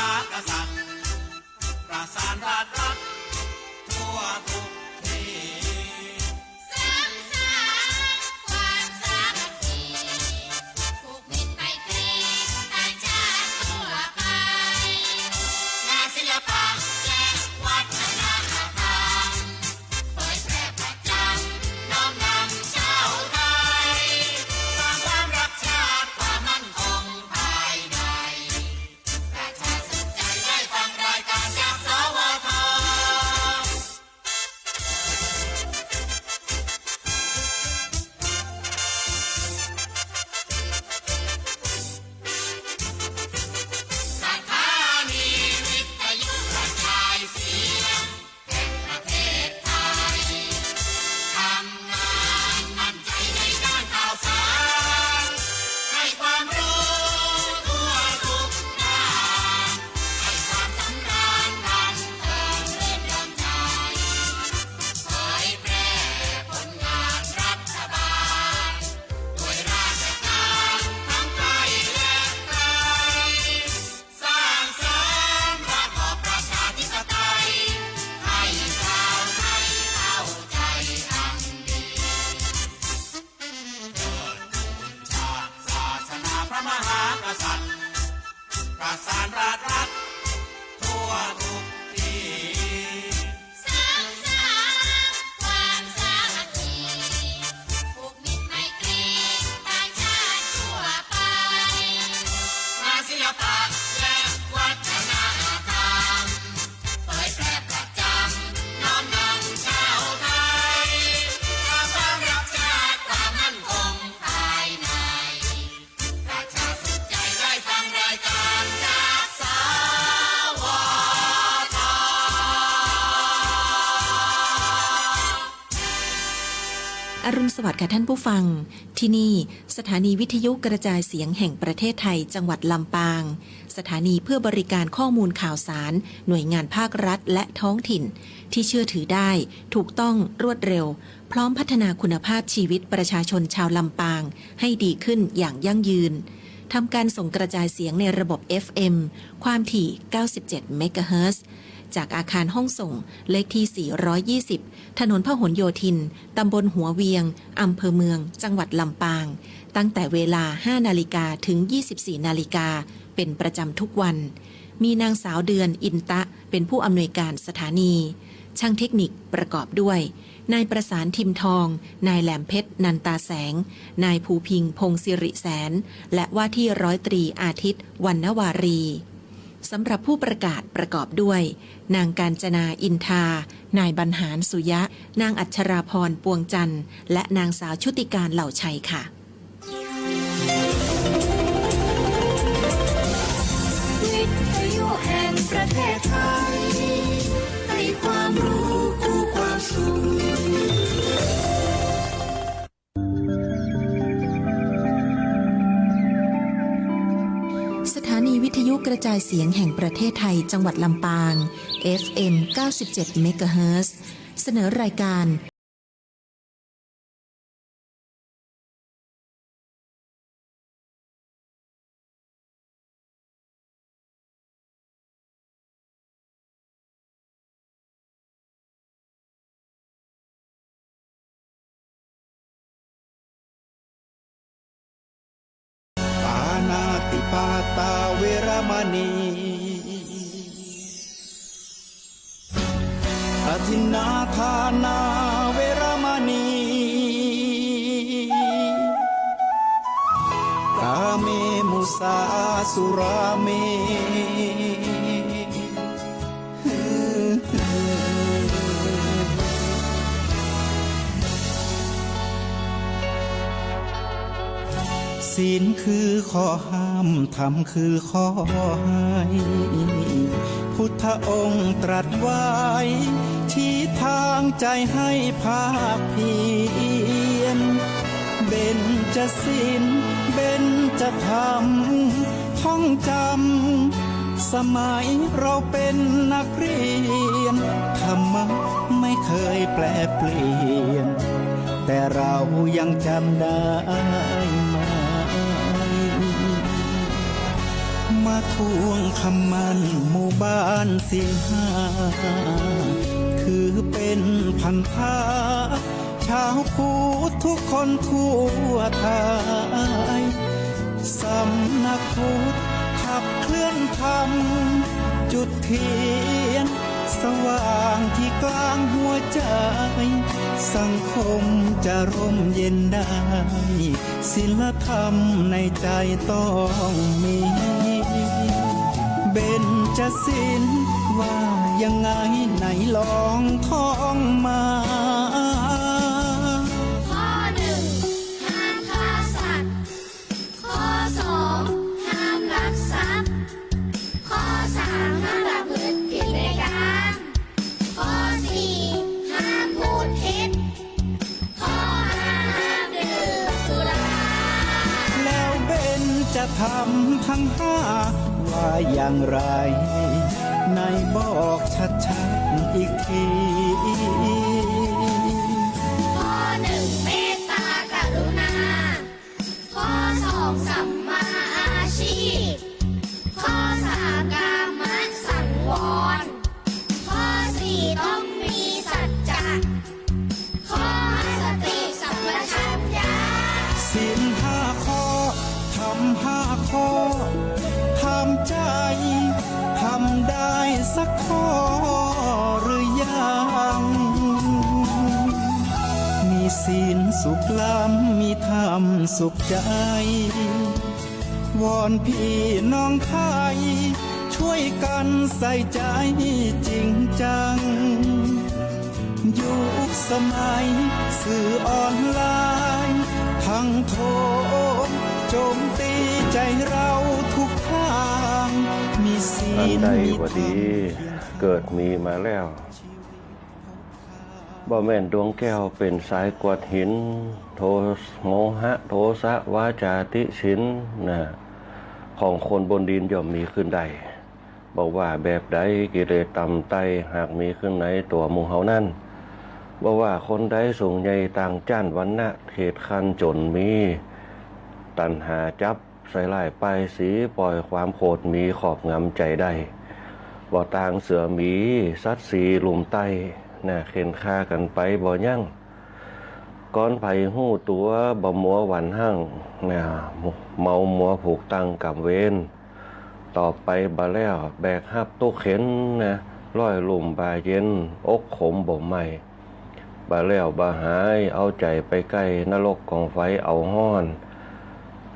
ากษัตริย์ประสานราชรัฐทั่วทุกที่สร้างสรรค์ความสามัคคีผูกมิตรไมตรีต่างชาติทั่วไปงานศิลปะและวัฒนธรรมเผยแพร่ประจำน้อมนำชาวไทยสร้างความรักชาติความมั่นคงภายในประชาสนใจได้ฟังรายการจากสวท.สถานีวิทยุกระจายเสียงแห่งประเทศไทยทำงานมั่นใจในด้านข่าวสารให้ความรู้ทั่วทุกด้านให้ความสำราญบันเทิงรื่นรมใจเผยแพร่ผลงานรัฐบาลด้วยราชการทั้งไกลและไกลสร้างสรรค์ระบอบประชาธิปไตยให้ชาวไทยเข้าใจอันดีเทิดทูนชาติศาสนาพระมหากษัตริย์ประสานราชรัฐทั่วทุกที่สร้างสรรค์ความสามัคคีผูกมิตรไมตรีต่างชาติทั่วไปงานศิลปะและวัฒนธรรมเผยแพร่ประจำน้อมนำชาวไทยสร้างความรักชาติความมั่นคงภายในประชาสนใจได้ฟังรายการจากสวท.อรุณสวัสดิ์ค่ะท่านผู้ฟังที่นี่สถานีวิทยุกระจายเสียงแห่งประเทศไทยจังหวัดลำปางสถานีเพื่อบริการข้อมูลข่าวสารหน่วยงานภาครัฐและท้องถิ่นที่เชื่อถือได้ถูกต้องรวดเร็วพร้อมพัฒนาคุณภาพชีวิตประชาชนชาวลำปางให้ดีขึ้นอย่างยั่งยืนทำการส่งกระจายเสียงในระบบ FM ความถี่ 97 เมกะเฮิรตซ์จากอาคารห้องส่งเลขที่ 420 ถนนพหลโยธิน ตำบลหัวเวียง อำเภอเมือง จังหวัดลำปาง ตั้งแต่เวลา 5 นาฬิกาถึง 24 นาฬิกา เป็นประจำทุกวัน มีนางสาวเดือนอินตะเป็นผู้อำนวยการสถานี ช่างเทคนิคประกอบด้วย นายประสานทิมทอง นายแหลมเพชรนันตาแสง นายภูพิงพงศิริแสน และว่าที่ร้อยตรีอาทิตย์วรรณวารีสำหรับผู้ประกาศประกอบด้วย นางกาญจนาอินทานายบรรหารสุยะ นางอัชราพรปวงจันทร์และนางสาวชุติการเหล่าชัยค่ะวิทยุแห่งประเทศไทยให้ความรู้คู่ความสุขสถานีวิทยุกระจายเสียงแห่งประเทศไทยจังหวัดลำปาง FM 97 เมกะเฮิรตซ์เสนอรายการปานาติปาตาเวรมณีอทินนาทานาเวรมณีกาเมมุสาสุราเมศีลคือข้อห้ามธรรมคือข้อให้พุทธองค์ตรัสไว้ชี้ทางใจให้ภาคเพียรเบญจศีลเบญจธรรมท่องจำสมัยเราเป็นนักเรียนธรรมะไม่เคยแปรเปลี่ยนแต่เรายังจำได้ไหม มาทวงคำมันหมู่บ้านสิงหาคือเป็นพันธาชาวพุทธทุกคนทั่วไทยสำนักพุทธขับเคลื่อนธรรมจุดเทียนสว่างที่กลางหัวใจสังคมจะร่มเย็นได้ศีลธรรมในใจต้องมีเบญจศีลว่ายังไงไหนลองท่องมา ข้อหนึ่งห้ามฆ่าสัตว์ข้อสองห้ามลักทรัพย์ข้อสามห้ามประพฤติผิดในกามข้อสี่ห้ามพูดเท็จข้อห้าห้ามดื่มสุรา แล้วเบนจะทำทั้งห้าว่าอย่างไรในบอกชัดๆอีกที ข้อหนึ่งเมตตากรุณาข้อสองสัมมาอาชีพข้อสามกามสังวรข้อสี่ต้องมีสัจจะข้อห้าสติสัมปชัญญะ ศีลห้าข้อทำห้าข้อทำใจทำได้สักข้อหรือยังมีศีลสุขล้ำมีธรรมสุขใจวอนพี่น้องไทยช่วยกันใส่ใจจริงจังยุคสมัยสื่อออนไลน์ทั้งโทรโจมตีใจเราทุกทางมีศี อัน ล ใด มี ว่า ธรร ดี ม เกิดมีมาแล้วบ่แม่นดวงแก้วเป็นสายกวาดหิน โทโมหะโทสะวาจาติฉินนะของคนบนดินย่อมมีขึ้นได้บอกว่าแบบใดกิเลสต่ำไตหากมีขึ้นในตัวหมู่เฮานั้นบอกว่าคนใดสูงใหญ่ต่างจ้านวันณะเขตคันจนมีตัณหาจับใส่ลายป้ายสีปล่อยความโคตรมีขอบงำใจได้บ่ต่างเสือหมีสัตว์สีลุมไตน่ะเข็นฆ่ากันไปบ่ยั่งก้อนไผ่หู้ตัวบ่มัวหวันหั่งน่ะเมามัวผูกตั้งกับเวนต่อไปบ่แล้วแบกฮับตู้เข็นนะร้อยลุ่มบาเย็นอกขมบ่ไหมบ่แล้วบ่หายเอาใจไปใกล้นรกกองไฟเอาห้อน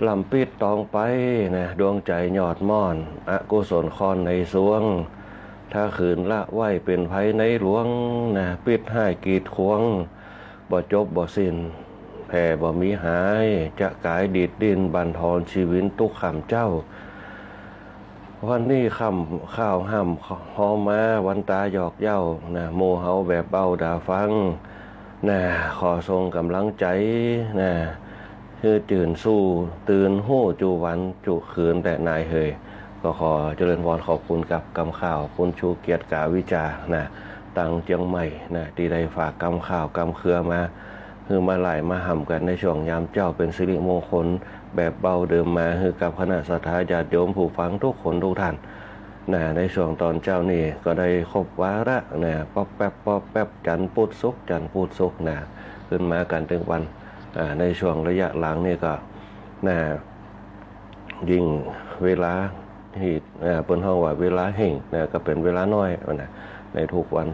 ลำปิดตองไปนะดวงใจหยอดม่อนอกุศลคอนในสวงถ้าขืนละไหวเป็นไผในหลวงนะปิดให้กีดขวงบ่จบบ่สิ้นแผ่บ่มีหายจะกายดีดดินบันทอนชีวิตทุกขำเจ้าวันนี้คำข้าวห้ำหอมมาวันตาหยอกเย้านะโมเฮาแบบเบาดาฟังนะขอทรงกำลังใจนะคือตื่นสู้ตื่นหู้จูวันจุคืนแต่นายเฮยก็ขอเจริญพรขอบคุณกับกำข่าวคุณชูเกียรติกาวิจานะตังเจียงใหม่นะที่ได้ฝากกำข่าวกำเครือมาคือมาหลายมาห่ำกันในช่วงยามเจ้าเป็นสิริมงคลแบบเบาเดิมมาคือกับคณะศรัทธาญาติโยมผู้ฟังทุกคนทุกท่านนะในช่วงตอนเจ้านี่ก็ได้ครบวาระนะป๊อปแป๊บจันทร์พุธศุกร์นะขึ้นมากันถึงวันในช่วงระยะหลังนี่ก็นะยิ่งเวลาที่เปิ้นเฮาว่าเวลาแห่งนะก็เป็นเวลาน้อยนะในทุกวัน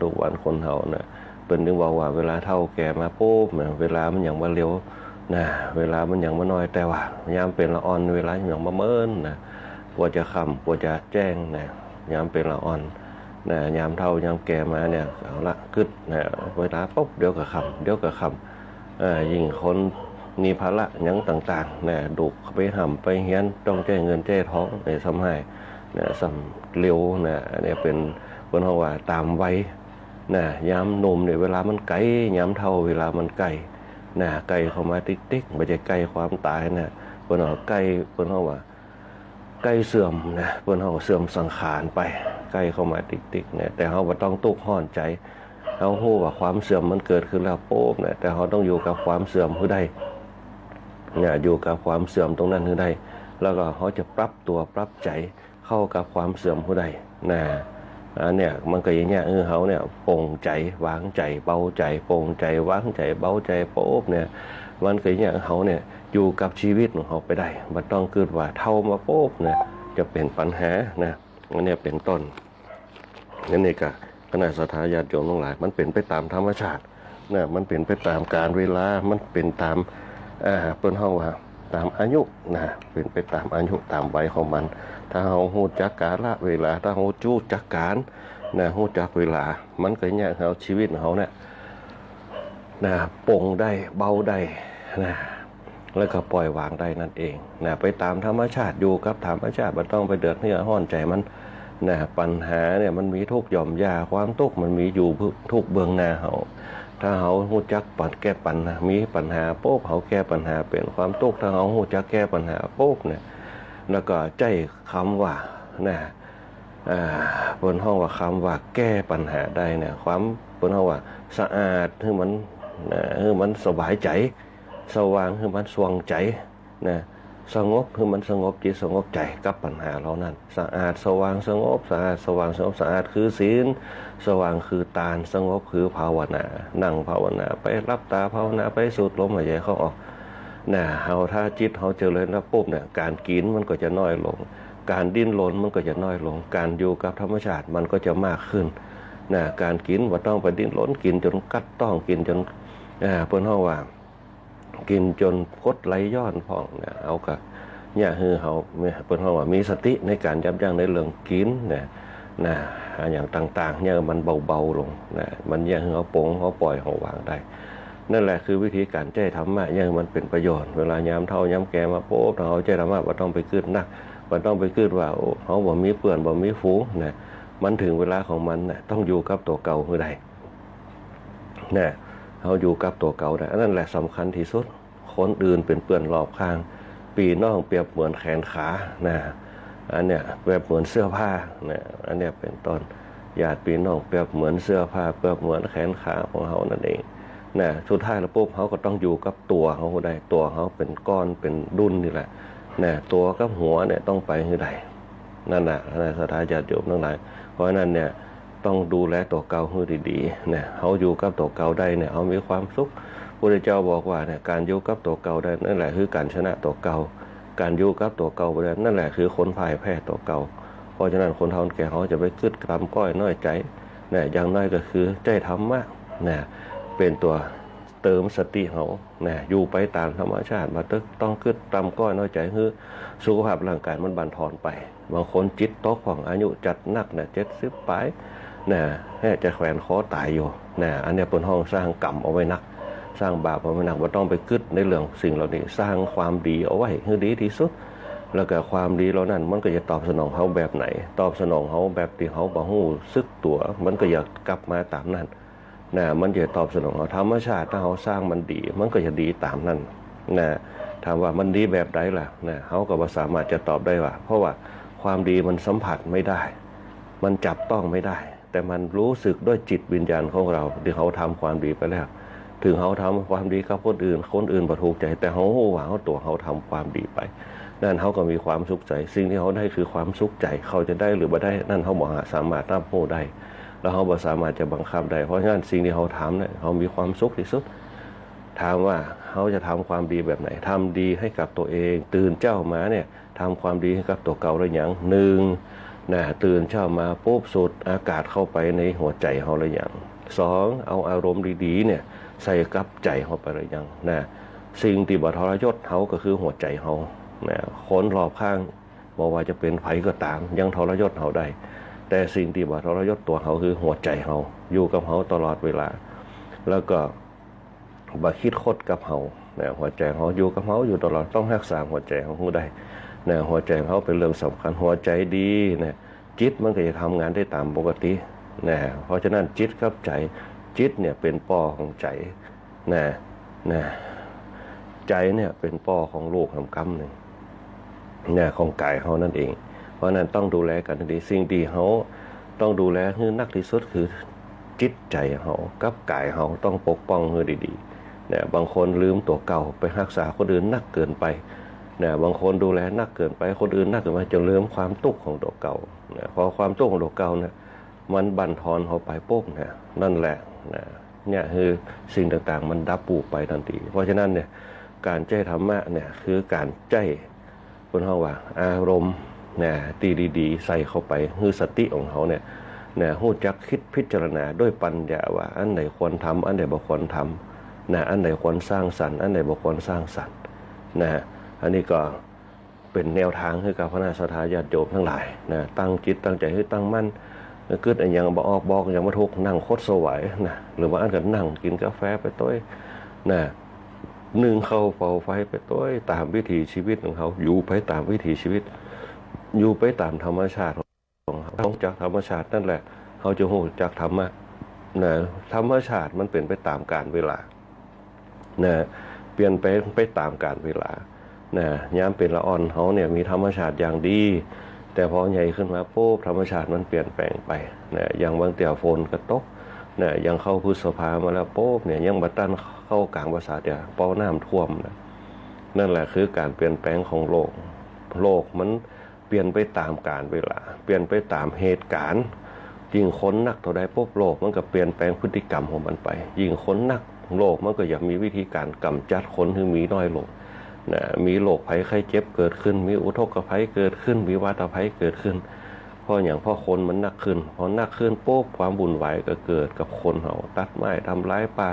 คนเฮานะเปิ้นถึงบอกว่าเวลาเท่าแก่มาปุ๊บนะเวลามันยังบ่เร็วนะเวลามันยังบ่น้อยแต่ว่ายามเป็นละอ่อนเวลายังบ่เมินนะกว่าจะค่ำกว่าจะแจ้งนะยามเป็นละอ่อนนะยามเฒ่ายามแก่มาเนี่ยเอาละกึดนะเวลาปุ๊บเดี๋ยวก็ค่ำยิ่งคนมีภาระหยังต่างๆนะดุไปห่ำไปเฮียนต้องแจ้งเงินแจ้ท้องในสำให้นะสำเร็วนะเนี่ยเป็นคนเฮาว่าตามไว้นะยามหนุ่มเนี่ยเวลามันไกลยามเฒ่าเวลามันไกลนะไกลเข้ามาติ๊กๆบ่ใช่ไกลความตายนะเพิ่นเอาไกลเพิ่นเฮาว่าไกลเสื่อมนะเพิ่นเฮาเสื่อมสังขารไปไกลเข้ามาติ๊กๆเนี่ยแต่เฮาบ่ต้องตุกฮ้อนใจเฮาฮู้ว่าความเสื่อมมันเกิดขึ้นแล้วโป๊บนะแต่เฮาต้องอยู่กับความเสื่อมผู้ใดเนี่ยอยู่กับความเสื่อมตรงนั้นคือได้แล้วก็เขาจะปรับตัวปรับใจ เข้ากับความเสื่อมผู้ใดนะอันเนี่ยมันก็อย่างเงี้ยเขาเนี่ยปลงใจวางใจเบาใจปลงใจวางใจเบาใจโป๊บเนี่ยมันก็อย่างเงี้ยเขาเนี่ยอยู่กับชีวิตของเขาไปได้มันต้องเกิดว่าเท่ามาโป๊บเนี่ยจะเป็นปัญหานะอันนี้เป็นต้นนั่นเองก็ขณะศรัทธาญาติโยมทั้งหลายมันเป็นไปตามธรรมชาตินะมันเป็นไปตามกาลเวลามันเป็นตามเปิ้นเฮาว่าตามอายุนะเป็นไปตามอายุตามวัยของมันถ้าเฮาฮู้จักกาลเวลาถ้าเฮาจู้จักการนะฮู้จักเวลามันก็เนี่ยเฮาชีวิตของเฮาเนี่ยนะปลงได้เบาได้นะแล้วก็ปล่อยวางได้นั่นเองนะไปตามธรรมชาติอยู่กับธรรมชาติบ่ต้องไปเดือดเนื้อร้อนใจมันนะปัญหาเนี่ยมันมีทุกหย่อมยาความทุกข์มันมีอยู่ทุกเบื้องหน้าเฮาถ้าเฮาฮู้จักแก้ปัญหามีปัญหาโป๊บเฮาแก้ปัญหาเป็นความทุกข์ถ้าเฮาฮู้จักแก้ปัญหาโป๊บเนี่ยแล้วก็ใจคำว่านะบนห้องว่าคำว่าแก้ปัญหาได้เนี่ยความบนห้องว่าสะอาดให้มันสบายใจสว่างให้มันสว่างใจนะสงบให้มันสงบจิตสงบใจกับปัญหาเรานั้นสะอาดสว่างสงบสะอาดสว่างสงบสะอาดคือศีลสว่างคือตาลสงบคือภาวนานั่งภาวนาไปรับตาภาวนาไปสูดลมหายใจเข้าออกนะเฮาถ้าจิตเฮาเจริญแล้วปุ๊บเนี่ยการกินมันก็จะน้อยลงการดิ้นรนมันก็จะน้อยลงการอยู่กับธรรมชาติมันก็จะมากขึ้นนะการกินว่าต้องไปดิ้นรนกินจนกัดต้องกินจนเพิ่นเฮาว่ากินจนคดไหลย้อนพองเนี่ยเอากะเนี่ยคือเฮาเพิ่นเฮาว่ามีสติในการยับยั้งในเรื่องกินนะอย่างต่างๆเนี่ยมันเบาๆลงนะมันเนี่ยคือเฮาปลงเฮาปล่อยเฮาวางได้นั่นแหละคือวิธีการแก้ธรรมะเนี่ยมันเป็นประโยชน์เวลายามเฒ่ายามแก่มาโป๊บเฮาแก้ธรรมะบ่ต้องไปคิดนักบ่ต้องไปคิดว่าโอ้เฮาบ่มีเพื่อนบ่มีฝูงนะมันถึงเวลาของมันนะต้องอยู่กับตัวเก่าคือใดนะเขาอยู่กับตัวเก่าได้นั่นแหละสำคัญที่สุดคนอื่นเป็นเปื้อนรอบข้างปีน้องเปรียบเหมือนแขนขานะอันเนี้ยเปรียบเหมือนเสื้อผ้านะอันเนี้ยเป็นต้นญาติพี่น้องเปรียบเหมือนเสื้อผ้าเปรียบเหมือนแขนขาของเขานั่นเองนะสุดท้ายแล้วปุ๊บเขาก็ต้องอยู่กับตัวเขาได้ตัวเขาเป็นก้อนเป็นดุนนี่แหละนะตัวกับหัวเนี่ยต้องไปที่ใดนั่นแหละศรัทธาญาติโยมทั้งหลายเพราะฉะนั้นเนี่ยต้องดูแลตัวเก่าให้ดีๆเนี่ยเขาอยู่กับตัวเก่าได้เนี่ยเขามีความสุขพระพุทธเจ้าบอกว่าเนี่ยการอยู่กับตัวเก่าได้นั่นแหละคือการชนะตัวเก่าการอยู่กับตัวเก่าได้นั่นแหละคือคนพ่ายแพ้ตัวเก่าเพราะฉะนั้นคนเฒ่าแก่เขาจะไปกึดกรำก้อยน้อยใจเนี่ยอย่างน้อยก็คือใจธรรมะเนี่ยเป็นตัวเติมสติเขาเนี่ยอยู่ไปตามธรรมชาติมาต้องกึดกรำก้อยน้อยใจคือสุขภาพร่างกายมันบั่นทอนไปบางคนจิตตกของอายุจัดนักเนี่ย70 ปลายนะจะแขวนคอตายอยู่นะอันนี้เป็นห้องสร้างกรรมเอาไว้นักสร้างบาปเอาไว้นักว่าต้องไปกึดในเรื่องสิ่งเหล่านี้สร้างความดีเอาไว้ให้ดีที่สุดแล้วก็ความดีเหล่านั้นมันก็จะตอบสนองเขาแบบไหนตอบสนองเขาแบบที่เขาบ่ฮู้สึกตัวมันก็อยากกลับมาตามนั้นนะมันจะตอบสนองเขาธรรมชาติถ้าเขาสร้างมันดีมันก็จะดีตามนั้นนะถามว่ามันดีแบบใดล่ะนะเขาก็บ่สามารถจะตอบได้ว่าเพราะว่าความดีมันสัมผัสไม่ได้มันจับต้องไม่ได้แต่มันรู้สึกด้วยจิตวิญญาณของเราที่เขาทำความดีไปแล้วถึงเขาทำความดีกับคนอื่นบ่ถูกใจแต่เขาฮู้ว่าเขาตัวเขาทำความดีไปนั่นเขาก็มีความสุขใจสิ่งที่เขาได้คือความสุขใจเขาจะได้หรือบ่ได้นั่นเขาบ่สามารถรับรู้ได้แล้วเขาบ่สามารถจะบังคับได้เพราะฉะนั้นสิ่งที่เขาทำเนี่ยเขามีความสุขที่สุดถามว่าเขาจะทำความดีแบบไหนทำดีให้กับตัวเองตื่นเจ้ามาเนี่ยทำความดีให้กับตัวเก่าหรือยังหนึ่งนะตื่นเช้ามาปุ๊บสูดอากาศเข้าไปในหัวใจเขาหรือยังสองเอาอารมณ์ดีๆเนี่ยใส่กับใจเขาไปหรือยังนะสิ่งที่บ่ทรยศเขาก็คือหัวใจเขานะคนรอบข้างบอกว่าจะเป็นไผก็ตามยังทรยศเขาได้แต่สิ่งที่บ่ทรยศตัวเขาคือหัวใจเขาอยู่กับเขาตลอดเวลาแล้วก็บ่คิดคดกับเขานะหัวใจเขาอยู่กับเขาอยู่ตลอดต้องรักษาหัวใจของเขาได้นะหัวใจเขาเป็นเรื่องสำคัญหัวใจดีนะจิตมันก็จะทำงานได้ตามปกตินะเพราะฉะนั้นจิตกับใจจิตเนี่ยเป็นป่อของใจนะใจเนี่ยเป็นป่อของโลกของกรรมหนึ่งนะของกายเขานั่นเองเพราะนั้นต้องดูแลกันดีสิ่งที่เขาต้องดูแลให้นักที่สุดคือจิตใจเขากับกายเขาต้องปกป้องให้ดีๆเนี่ยบางคนลืมตัวเก่าไปรักษาคนอื่นนักเกินไป นะบางคนดูแลนักเกินไปคนอื่นนักเกินไปจนลืมความทุกข์ของตัวเก่านะพอความทุกข์ของตัวเก่าเนี่ยมันบั่นทอนเขาไปปุ๊บเนี่ยนั่นแหละนะเนี่ยคือสิ่งต่างๆมันดับปูไปทันทีเพราะฉะนั้นเนี่ยการใจธรรมะเนี่ยคือการใจบนห้องว่าอารมณ์เนี่ยตีดีๆใส่เข้าไปคือสติของเขาเนี่ยหู้จักคิดพิจารณาด้วยปัญญาว่าอันไหนควรทำอันไหนบ่ควรทำนะอันไหนควรสร้างสรรค์อันไหนบ่ควรสร้างสรรค์นะอันนี้ก็เป็นแนวทางให้กับพระนาศรัทธาญาติโยมทั้งหลายนะตั้งจิตตั้งใจให้ตั้งมั่นเกิดอย่างบ่ออกบอกอย่างบ่ทุกนั่งโคตรสวยนะหรือว่าอันก็นั่งกินกาแฟไปต้อยนะนึ่งเข้าเป่าไฟไปต้อยตามวิถีชีวิตของเขาอยู่ไปตามวิถีชีวิตอยู่ไปตามธรรมชาติของเขาจากธรรมชาตินั่นแหละเขาจะรู้จากธรรมะนะธรรมชาติมันเป็นไปตามกาลเวลานะเปลี่ยนไปตามกาลเวลานะย้ำเป็นละอ่อนเขาเนี่ยมีธรรมชาติอย่างดีแต่พอใหญ่ขึ้นมาปุ๊บธรรมชาติมันเปลี่ยนแปลงไปนะอย่างบางเตี่ยฝนกระตกนะยังเข้าพฤษภามาแล้วปุ๊บเนี่ยยังบัดตันเข้ากลางประสาทเนี่ยเป้าน้ำท่วมนะนั่นแหละคือการเปลี่ยนแปลงของโลกมันเปลี่ยนไปตามกาลเวลาเปลี่ยนไปตามเหตุการณ์ยิ่งคนนักเท่าใดปุ๊บโลกมันก็เปลี่ยนแปลงพฤติกรรมของมันไปยิ่งคนนักโลกมันก็อยากมีวิธีการกำจัดคนที่มีน้อยลงนะมีโรคภัยไข้เจ็บเกิดขึ้นมีอุทกภัยเกิดขึ้นมีวาตภัยเกิดขึ้นเพราะอย่างพ่อคนมันนักขึ้นพอนักขึ้นปุ๊บความวุ่นวายก็เกิดกับคนเขาตัดไม้ทำร้ายป่า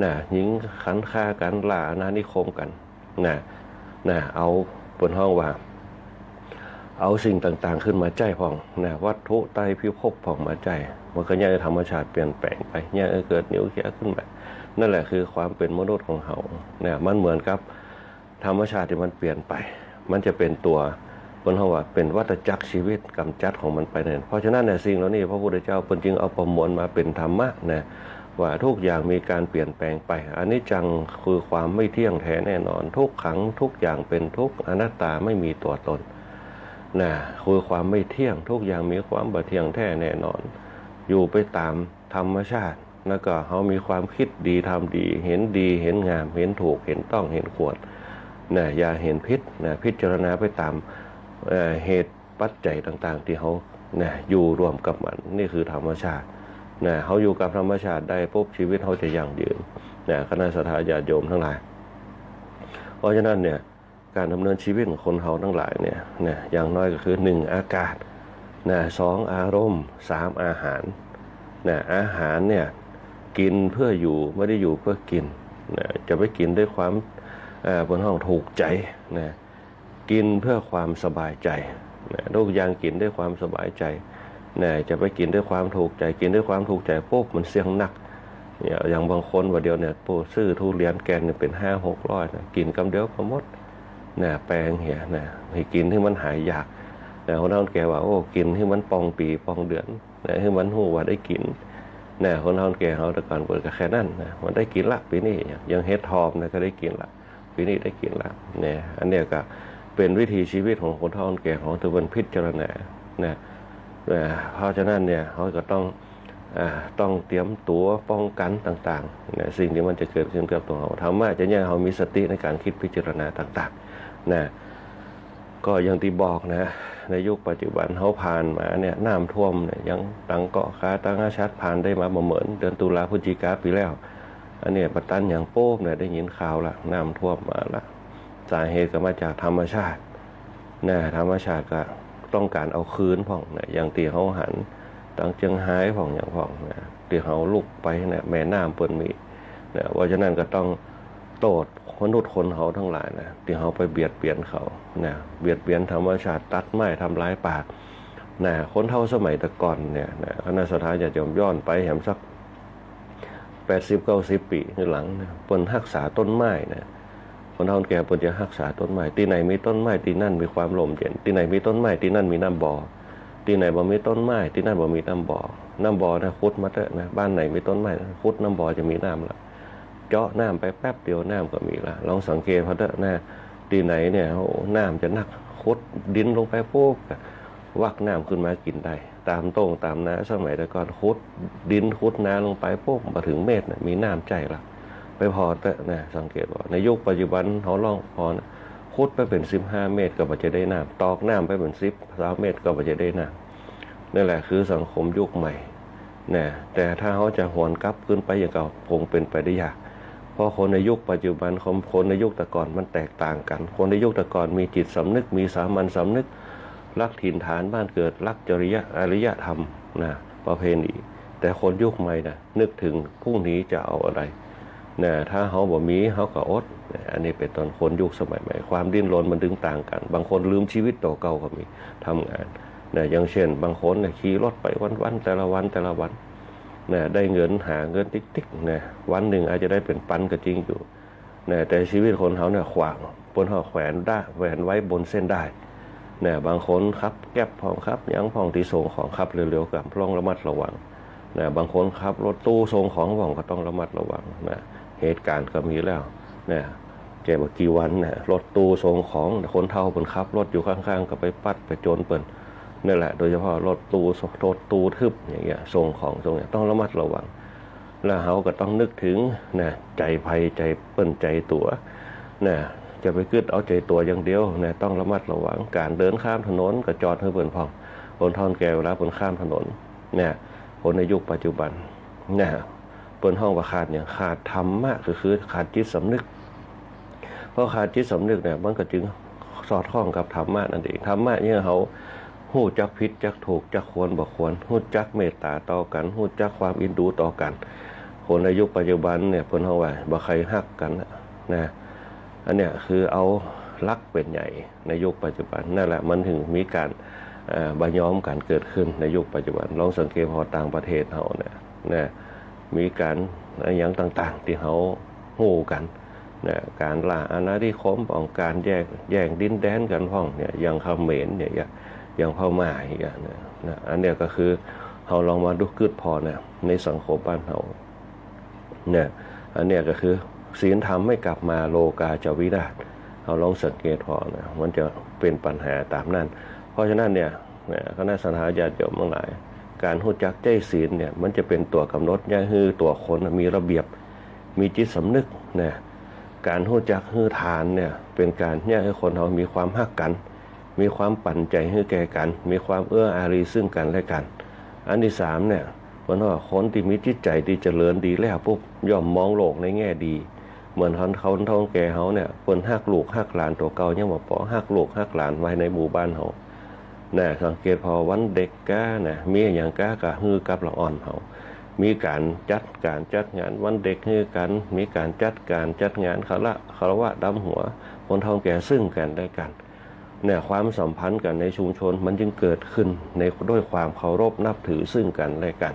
นะยิงขันฆ่ากันล่าอาณานิคมกันนะเอาบนห้องว่าเอาสิ่งต่างๆขึ้นมาใจพ่องนะวัตถุไตรพิภพพ่องมาใจมันก็ยังธรรมชาติเปลี่ยนแปลงไปยังเกิดนิวเคลียร์ขึ้นมานั่นแหละคือความเป็นมนุษย์ของเขาเนี่ยมันเหมือนกับธรรมชาติที่มันเปลี่ยนไปมันจะเป็นตัวบนห้องว่าเป็นวัฏจักรชีวิตกำจัดของมันไปเนี่ยเพราะฉะนั้นในสิ่งเหล่านี้พระพุทธเจ้าจึงเอาประมวลมาเป็นธรรมะนะว่าทุกอย่างมีการเปลี่ยนแปลงไปอนิจจังคือความไม่เที่ยงแท้แน่นอนทุกขังทุกอย่างเป็นทุกอนัตตาไม่มีตัวตนนะคือความไม่เที่ยงทุกอย่างมีความบ่เที่ยงแท้แน่นอนอยู่ไปตามธรรมชาติแล้วก็เขามีความคิดดีทำดีเห็นดีเห็นงามเห็นถูกเห็นต้องเห็นควรนะอย่าเห็นพิษนะพิจารณาไปตามเหตุปัจจัยต่างๆที่เขานะอยู่รวมกับมันนี่คือธรรมชาตินะเขาอยู่กับธรรมชาติได้ปุ๊บชีวิตเขาจะยั่งยืนนะคณะสัตยาญาติโยมทั้งหลายเพราะฉะนั้นเนี่ยการดำเนินชีวิตของคนเขาทั้งหลายเนี่ยนะอย่างน้อยก็คือ1อากาศนะ2อารมณ์3อาหารนะอาหารเนี่ยกินเพื่ออยู่ไม่ได้อยู่เพื่อกินนะจะไปกินด้วยความบนห้องถูกใจนะกินเพื่อความสบายใจนะทุกอย่างกินด้วยความสบายใจนะจะไปกินด้วยความถูกใจกินด้วยความถูกใจปุ๊บมันเสี่ยงหนักอย่างบางคนว่าเดียวเนี่ยปูซื้อทุเรียนแกนเนี่ยเป็น500-600นะกินกำเดียวก็หมดนะแปลงเหี่ยนะให้กินที่มันหายยากนะคนนั้นแกว่าโอ้กินที่มันปองปีปองเดือนนะให้มันหูว่าได้กินนะคนนั้นแกเขาแต่ก่อนเปิดก็แค่นั้นนะมันได้กินละปีนี้ยังเฮ็ดทอมนะก็ได้กินละปีนี้ได้กินละเนี่ยอันเนี้ยก็เป็นวิถีชีวิตของคนเฒ่าคนแก่ของตัวเป็นพิจารณานะเพราะฉะนั้นเนี่ยเขาก็ต้องเตรียมตัวป้องกันต่างๆนะสิ่งที่มันจะเกิดขึ้นกับตัวเขาธรรมะจะเนี่ยเขามีสติในการคิดพิจารณาต่างๆนะก็อย่างที่บอกนะในยุคปัจจุบันเขาผ่านมาเนี่ยน้ำท่วมเนี่ยยังตังเกาะขาตังอาชัดผ่านได้มาเหมือนเดือนตุลาพฤศจิกาปีแล้วอันนี้ปัตตันอย่างโป๊บเนี่ยได้ยินข่าวละน้ำท่วมมาละสาเหตุก็มาจากธรรมชาตินะธรรมชาติก็ต้องการเอาคืนพ่องนะอย่างตีเขาหันตังเจียงไฮ้พ่องอย่างพ่องนะตีเขาลุกไปนะแม่น้ำเปิ้นมีนะว่าฉะนั้นก็ต้องโทษมนุษย์คนเขาทั้งหลายนะที่เขาไปเบียดเบียนเขานะเบียดเบียนธรรมชาติตัดไม้ทำร้ายป่านะคนเท่าสมัยตะก่อนเนี่ยนะคณะสัตยาญาติโยมย้อนไปแหมสัก80-90 ปีขึ้นหลังนะเปิ้นรักษาต้นไม้นะคนเฒ่าแก่เปิ้นจะรักษาต้นไม้ที่ไหนมีต้นไม้ที่นั่นมีความลมเย็นที่ไหนมีต้นไม้ที่นั่นมีน้ำบ่อที่ไหนบ่มีต้นไม้ที่นั่นบ่มีน้ำบ่อนะขุดมาเถอะนะบ้านไหนมีต้นไม้ขุดน้ำบ่อจะมีน้ำละเจาะน้ำไปแป๊บเดียวน้ำก็มีละลองสังเกตพอเถอะนะที่ไหนเนี่ยน้ำจะหนักขุดดินลงไปปุ๊บวักน้ำขึ้นมากินได้ตามโต้งตามน้าสมัยแต่ก่อนขุดดินขุดน้ำลงไปปุ๊บมาถึงเมตรนะมีน้ำใจละไปพอแต่นะสังเกตว่าในยุคปัจจุบันเขาลองพอนะ ขุดไปเป็น15 เมตรก็บ่จะได้น้ำตอกน้ำไปเป็น13 เมตรก็บ่จะได้น้ำนั่นแหละคือสังคมยุคใหม่นะแต่ถ้าเขาจะหวนกลับขึ้นไปอย่างเก่าคงเป็นไปได้ยากเพราะคนในยุคปัจจุบันของคนในยุคแต่ก่อนมันแตกต่างกันคนในยุคแต่ก่อนมีจิตสำนึกมีสามัญสำนึกรักถิ่นฐานบ้านเกิดรักจริยอารยธรรมนะประเพณีแต่คนยุคใหม่นะนึกถึงพรุ่งนี้จะเอาอะไรนะถ้าเขาบ่มีเขาก็อดนะอันนี้เป็นตอนคนยุคสมัยใหม่ความดิ้นรนมันดึงต่างกันบางคนลืมชีวิตเก่าๆก็มีทำงานนะอย่างเช่นบางคนเนี่ยขี่รถไปวันๆแต่ละวันนะได้เงินหาเงินติ๊กๆนะวันหนึ่งอาจจะได้เป็นปันก็จริงอยู่นะแต่ชีวิตคนเขาเนี่ยขวางบนห่อแขวนได้แขวนไว้บนเส้นได้นะบางคนครับแก๊บพองครับยังพองที่ส่งของครับเร็วๆกับต้องระมัดระวังนะบางคนขับรถตู้ส่งของว่องก็ต้องระมัดระวังนะเหตุการณ์ก็มีแล้วนะเจ็บกี่วันนะรถตู้ส่งของคนเฒ่าเปิ่นขับรถอยู่ข้างๆก็ไปปัดไปโจรเปิ่นนี่แหละโดยเฉพาะรถตู้ทึบอย่างเงี้ยส่งของส่งเนี่ยต้องระมัดระวังแล้วเขาก็ต้องนึกถึงนะใจภัยใจเปิ้นใจตัวนะจะไปกึดเอาใจตัวอย่างเดียวนะต้องระมัดระวังการเดินข้ามถนนก็จอดให้เปิ้นพองคนทอนแก่เวลาเปิ้นข้ามถนนเนี่ยคนในยุคปัจจุบันนะเปิ้นห้องว่าขาดเนี่ยขาดธรรมะคือขาดจิตสำนึกเพราะขาดจิตสำนึกเนี่ยมันก็จึงสอดคล้องกับธรรมะนั่นเองธรรมะเนี่ยเขาฮู้จักผิดจักถูกจักควรบ่ควรฮู้จักเมตตาต่อกันฮู้จักความอินดูต่อกันคนในยุคปัจจุบันเนี่ยเพิ่นเฮาว่าบ่ใครฮักกันนะอันเนี้ยคือเอารักเป็นใหญ่ในยุคปัจจุบันนั่นแหละมันถึงมีการบ่ยอมกันเกิดขึ้นในยุคปัจจุบันลองสังเกตพอต่างประเทศเฮาเนี่ยนะมีการอย่างต่างๆที่เฮาฮู้กันนะการล่าอาณานิคมของการแย่งดินแดนกันพ้องเนี่ยอย่างเขมรเนี่ยอย่างพม่าอีกนะอันเนี้ยก็คือเราลองมาดูกึดพอเนี่ยในสังคมบ้านเราเนี่ยอันเนี้ยก็คือศีลธรรมไม่กลับมาโลกาจะวินาศเราลองสังเกตพอนะมันจะเป็นปัญหาตามนั้นเพราะฉะนั้นเนี่ยคณะสัตยาญาติโยมทั้งหลายการรู้จักใจศีลเนี่ยมันจะเป็นตัวกำหนดย่าฮือตัวคนมีระเบียบมีจิตสำนึกนะการรู้จักฮือทานเนี่ยเป็นการเนี่ยให้คนเรามีความฮักกันมีความปั่นใจให้แก่กันมีความเอื้ออารีซึ่งกันและกันอันที่3เนี่ยเพราะว่าคนที่มีจิตใจที่เจริญดีแล้วปุ๊บย่อมมองโลกในแง่ดีเหมือนเขาท้องแก่เขาเนี่ยเพิ่นฮักลูกฮักหลานตัวเก่ายังบ่พอฮักลูกฮักหลานไว้ในหมู่บ้านเขาน่ะสังเกตพอวันเด็กก้าน่ะมีอย่างก้าก็ฮือกับละอ่อนเขามีการจัดงานวันเด็กฮือกันมีการจัดงานคารวะดำหัวคนท้องแก่ซึ่งกันได้กันเนี่ยความสัมพันธ์กันในชุมชนมันจึงเกิดขึ้นในด้วยความเคารพนับถือซึ่งกันและกัน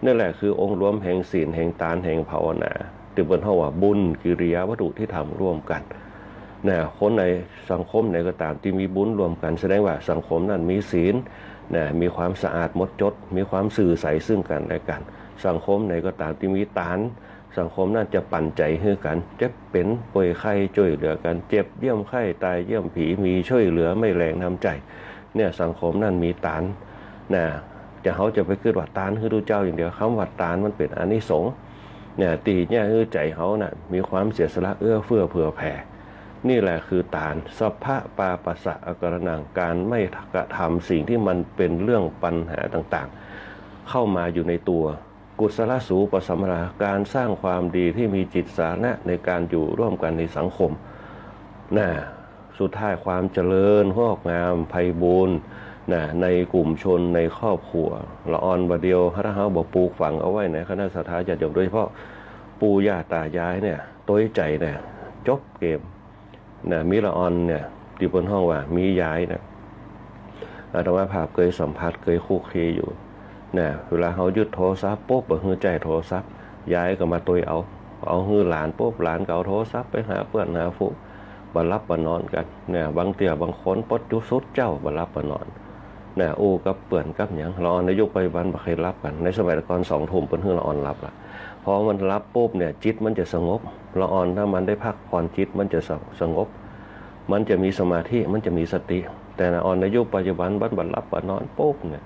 นี่แหละคือองค์รวมแห่งศีลแห่งทานแห่งภาวนาที่เป็นเฮาว่าบุญกิริยาวัตถุที่ทำร่วมกันเนี่ยคนในสังคมไหนก็ตามที่มีบุญรวมกันแสดงว่าสังคมนั้นมีศีลเนี่ยมีความสะอาดหมดจดมีความสื่อใสซึ่งกันและกันสังคมไหนก็ตามที่มีทานสังคมนั้นจะปั่นใจให้กันเจ็บเป็นป่วยไข้ช่วยเหลือกันเจ็บเยี่ยมไข้ตายเยี่ยมผีมีช่วยเหลือไม่แรงน้ำใจเนี่ยสังคมนั้นมีทานนะจะเขาจะไปคิดว่าทานคือดูเจ้าอย่างเดียวคำว่าทานมันเป็นอานิสงส์เนี่ยตีเนี่ยคือใจเขาน่ะมีความเสียสละเอื้อเฟื้อเผื่อแผ่นี่แหละคือทานสัพพะปาปัสสะอกรณังการไม่กระทำสิ่งที่มันเป็นเรื่องปัญหาต่างๆเข้ามาอยู่ในตัวกุศลสูปสัมปทาการสร้างความดีที่มีจิตสาระในการอยู่ร่วมกันในสังคมนะสุดท้ายความเจริญงอกงามไพบูรย์นะในกลุ่มชนในครอบครัวละอ่อนบดเดียวถ้าเขาบอกปลูกฝังเอาไว้ในคณะสัตยาญาติโยมโดยเฉพาะปู่ย่าตายายเนี่ยต้วยใจเนี่ยจบเกมนะมีละอ่อนเนี่ยที่บนห้องว่ามียายเนี่ยอาตมาภาพเคยสัมผัสเคยคุกคีอยู่เนี่ยเวลาเขายึดโทรศัพท์ปุ๊บหื้อใจโทรศัพท์ยายก็มาตุยเอาหื้อหลานปุ๊บหลานก็เอาโทรศัพท์ไปหาเพื่อนหาฝูงบ่รับบ่นอนกันเนี่ยบางเตี่ยบางคนปดจุสุดเจ้าบ่รับบ่นอนเนี่ยอู้กับเปื่อนกับหยังละออนในยุคปัจจุบันบ่เคยรับกันในสมัยก่อน2 ทุ่มเพิ่นหื้อละออนรับล่ะพอมันรับปุ๊บเนี่ยจิตมันจะสงบละออนถ้ามันได้พักผ่อนจิตมันจะสงบมันจะมีสมาธิมันจะมีสติแต่ละออนในยุคปัจจุบันบ่รับบ่นอนปุ๊บเนี่ย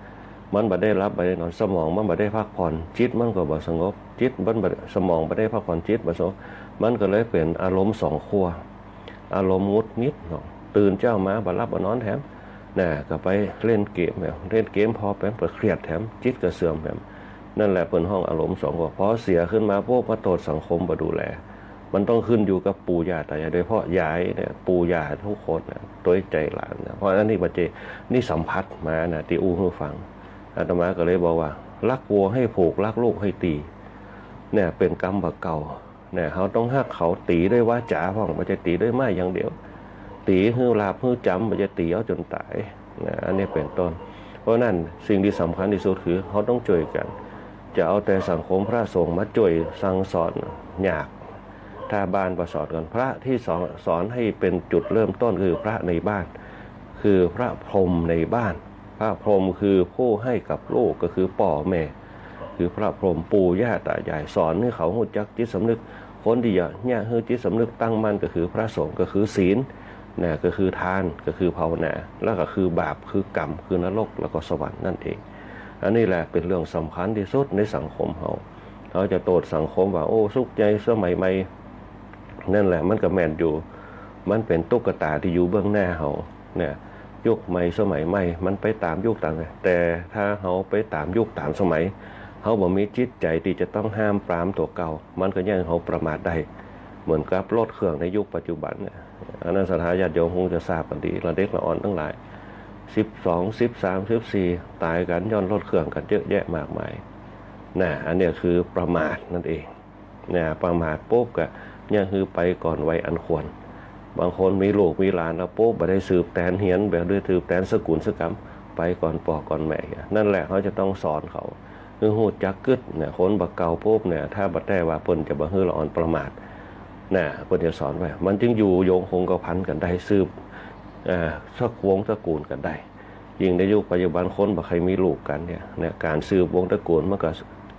มันบ่ได้รับบ่ได้นอนสมองมันบ่ได้พักผ่อนจิตมันก็บ่สงบจิตมันบ่สมองบ่ได้พักผ่อนจิตบ่สงบมันก็เลยเป็นอารมณ์2 ขั้ว อารมณ์งุดงิดเนาะตื่นเจ้ามาบ่หลับบ่นอนแถมน่ะก็ไปเล่นเกมแบบเล่นเกมพอแป๊บก็เครียดแถมจิตก็เสื่อมแถมนั่นแหละเป็นห้องอารมณ์2ก็พอเสียขึ้นมาพวกมาโทษสังคมบ่ดูแลมันต้องขึ้นอยู่กับปู่ย่าตายายโดยเฉพาะยายเนี่ยปู่ย่าทุกคนนะตัวใจหลานนะเพราะอันนี้ปัจเจนี่สัมผัสมานะที่อู้ให้ฟังอาตมาก็เลยบอกว่ารักวัวให้ผูกรักลูกให้ตีเนี่ยเป็นกรรมเก่าเนี่ยเขาต้องหักเขาตีด้วยวาจาพ่องมันจะตีด้วยไม้อย่างเดียวตีหื้อลาบหื้อจำมันจะตีเอาจนตายนะอันนี้เป็นต้นเพราะนั้นสิ่งที่สำคัญที่สุดคือเขาต้องช่วยกันจะเอาแต่สังคมพระสงฆ์มาช่วยสั่งสอนยากถ้าบ้านประสอนกันพระที่สอนให้เป็นจุดเริ่มต้นคือพระในบ้านคือพระพรหมในบ้านพระพรหมคือผู้ให้กับลูกก็คือพ่อแม่คือพระพรหมปู่ย่าตายายสอนให้เขารู้จักจิตสำนึกคนที่เนี่ยคือจิตสำนึกตั้งมั่นก็คือพระสงฆ์ก็คือศีลนะก็คือทานก็คือภาวนาแล้วก็คือบาปคือกรรมคือนรกแล้วก็สวรรค์นั่นเองอันนี้แหละเป็นเรื่องสำคัญที่สุดในสังคมเขาจะโตดสังคมว่าโอ้สุขใจสมัยใหม่นั่นแหละมันก็แม่นอยู่มันเป็นตุ๊กตาที่อยู่เบื้องหน้าเขาเนี่ยยุคใหม่สมัยใหม่มันไปตามยุคต่างแต่ถ้าเขาไปตามยุคตามสมัยเขาบ่มีจิตใจที่จะต้องห้ามปรามตัวเก่ามันก็ยังเขาประมาทได้เหมือนกับรถเครื่องในยุคปัจจุบันเนี่ยอันนั้นสถาญาติโยมคงจะทราบกันดีเราเด็กเราอ่อนทั้งหลาย12 13 14ตายกันย้อนรถเครื่องกันเยอะแยะมากมายน่ะอันนี้คือประมาทนั่นเองเนี่ยประมาทปุ๊บก็เนี่ยคือไปก่อนวัยอันควรบางคนมีลูกมีหลานแล้วปุ๊บบ่ได้สืบแตนเหียนแบบด้วยสืบแตนสกุลสกรรมไปก่อนพ่อก่อนแม่นั่นแหละเขาจะต้องสอนเขาคือฮู้จักกึดเนี่ยคนบักเก่าปุ๊บเนี่ยถ้าบ่ได้ว่าเพิ่นจะบ่ฮื้อละอ่อนประมาทน่ะเพิ่นจะสอนไว้มันจึงอยู่โยงคงกระพันกันได้สืบสักวงตระกูลกันได้ยิ่งในยุคปัจจุบันคนบ่ใครมีลูกกันเนี่ยการสืบวงตระกูลมันก็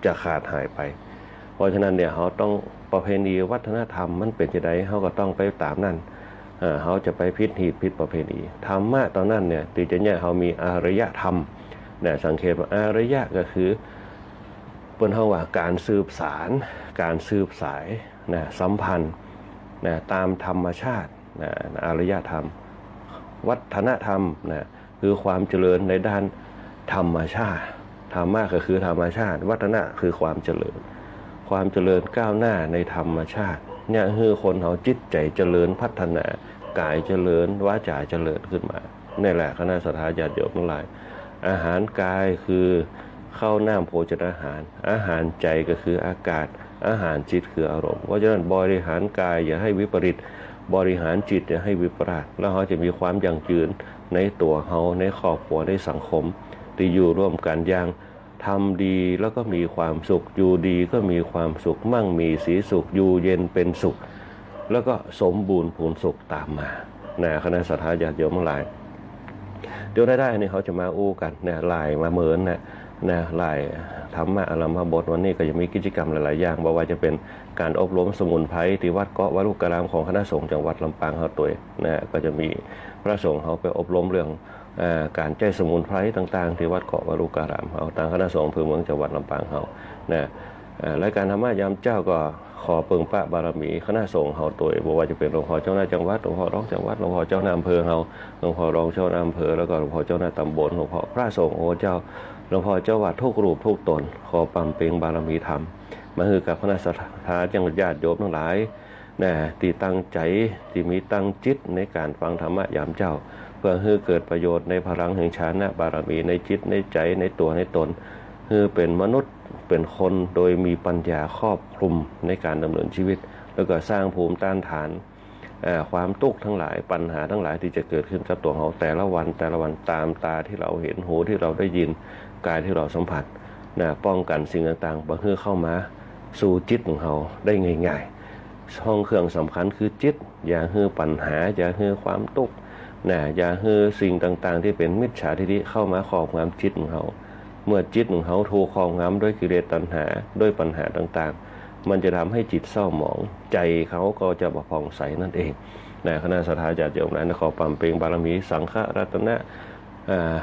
จะขาดหายไปเพราะฉะนั้นเนี่ยเขาต้องประเพณีวัฒนธรรมมันเป็นจังได๋เขาก็ต้องไปตามนั้นเขาจะไปผิดหีดผิดประเพณีธรรมะตอนนั้นเนี่ยที่จะเนี่ยเขามีอารยธรรมเนี่ยสังเกตว่าอารยะก็คือเปิ้นเฮาว่าการสืบสารการสืบสายนะสัมพันธ์นะตามธรรมชาตินะอารยธรรมวัฒนธรรมนะคือความเจริญในด้านธรรมชาติธรรมะก็คือธรรมชาติวัฒนะคือความเจริญก้าวหน้าในธรรมชาติเนี่ยคือคนเขาจิตใจเจริญพัฒนากายเจริญวาจาเจริญขึ้นมานี่แหละคณะสัตยาติโยมทั้งหลายอาหารกายคือข้าวน้ำโภชนาอาหารใจก็คืออากาศอาหารจิตคืออารมณ์เพราะฉะนั้นบริหารกายอย่าให้วิปริตบริหารจิตอย่าให้วิปลาสแล้วเขาจะมีความยั่งยืนในตัวเขาในครอบครัวในสังคมที่อยู่ร่วมกันอย่างทำดีแล้วก็มีความสุขอยู่ดีก็มีความสุขมั่งมีสีสุขอยู่เย็นเป็นสุขแล้วก็สมบูรณ์ผลสุขตามมาคณะสัตยาติโยมทั้งหลายเดี๋ยวได้นี่เขาจะมาอู้กันลายมาเหมือนลายธรรมะอารมณ์บทวันนี้ก็จะมีกิจกรรมหลายๆอย่างบอกว่าจะเป็นการอบรมสมุนไพรที่วัดเกาะวารุกรามของคณะสงฆ์จังหวัดลำปางเขาตัวก็จะมีพระสงฆ์เขาไปอบรมเรื่องการใช้สมุนไพรต่างๆที่วัดเกาะวารุการามเอาทางคณะสงฆ์อำเภอเมืองจังหวัดลำปางเขารายการธรรมะยามเจ้าก็ขอเปิงพระบารมีคณะสงฆ์เขาตัวบอกว่าจะเป็นหลวงพ่อเจ้าหน้าจังหวัดหลวงพ่อรองจังหวัดหลวงพ่อเจ้าหน้าอำเภอเขาหลวงพ่อรองเจ้าหน้าอำเภอแล้วก็หลวงพ่อเจ้าหน้าตำบลหลวงพ่อพระสงฆ์โอ้เจ้าหลวงพ่อเจ้าวัดทุกรูปทุกตนขอปั๊มเปงบารมีธรรมมาคือกับคณะสัตยาจังหวัดญาติโยมทั้งหลายที่ตั้งใจที่มีตั้งจิตในการฟังธรรมะยามเจ้าเพื่อให้เกิดประโยชน์ในพลังแห่งฌานะบารมีในจิตในใจในตัวในตนคือเป็นมนุษย์เป็นคนโดยมีปัญญาครอบคลุมในการดำเนินชีวิตแล้วก็สร้างภูมิต้านทานความทุกข์ทั้งหลายปัญหาทั้งหลายที่จะเกิดขึ้นกับตัวเขาแต่ละวันตามตาที่เราเห็นหูที่เราได้ยินกายที่เราสัมผัสป้องกันสิ่งต่างๆบ่ให้เข้ามาสู่จิตของเขาได้ง่ายๆห้องเครื่องสำคัญคือจิตอย่าให้ปัญหาอย่าให้ความทุกข์อย่าให้สิ่งต่างๆที่เป็นมิจฉาทิฏฐิเข้ามาครอบงำจิตของเขาเมื่อจิตของเขาถูกครอบงำด้วยกิเลสตัณหาด้วยปัญหาต่างๆมันจะทำให้จิตเศร้าหมองใจเขาก็จะบ่ผ่องใสนั่นเองคณะสัตยาญาติโยมนั้นขอปั๊มเปงบารมีสังฆรัตนะ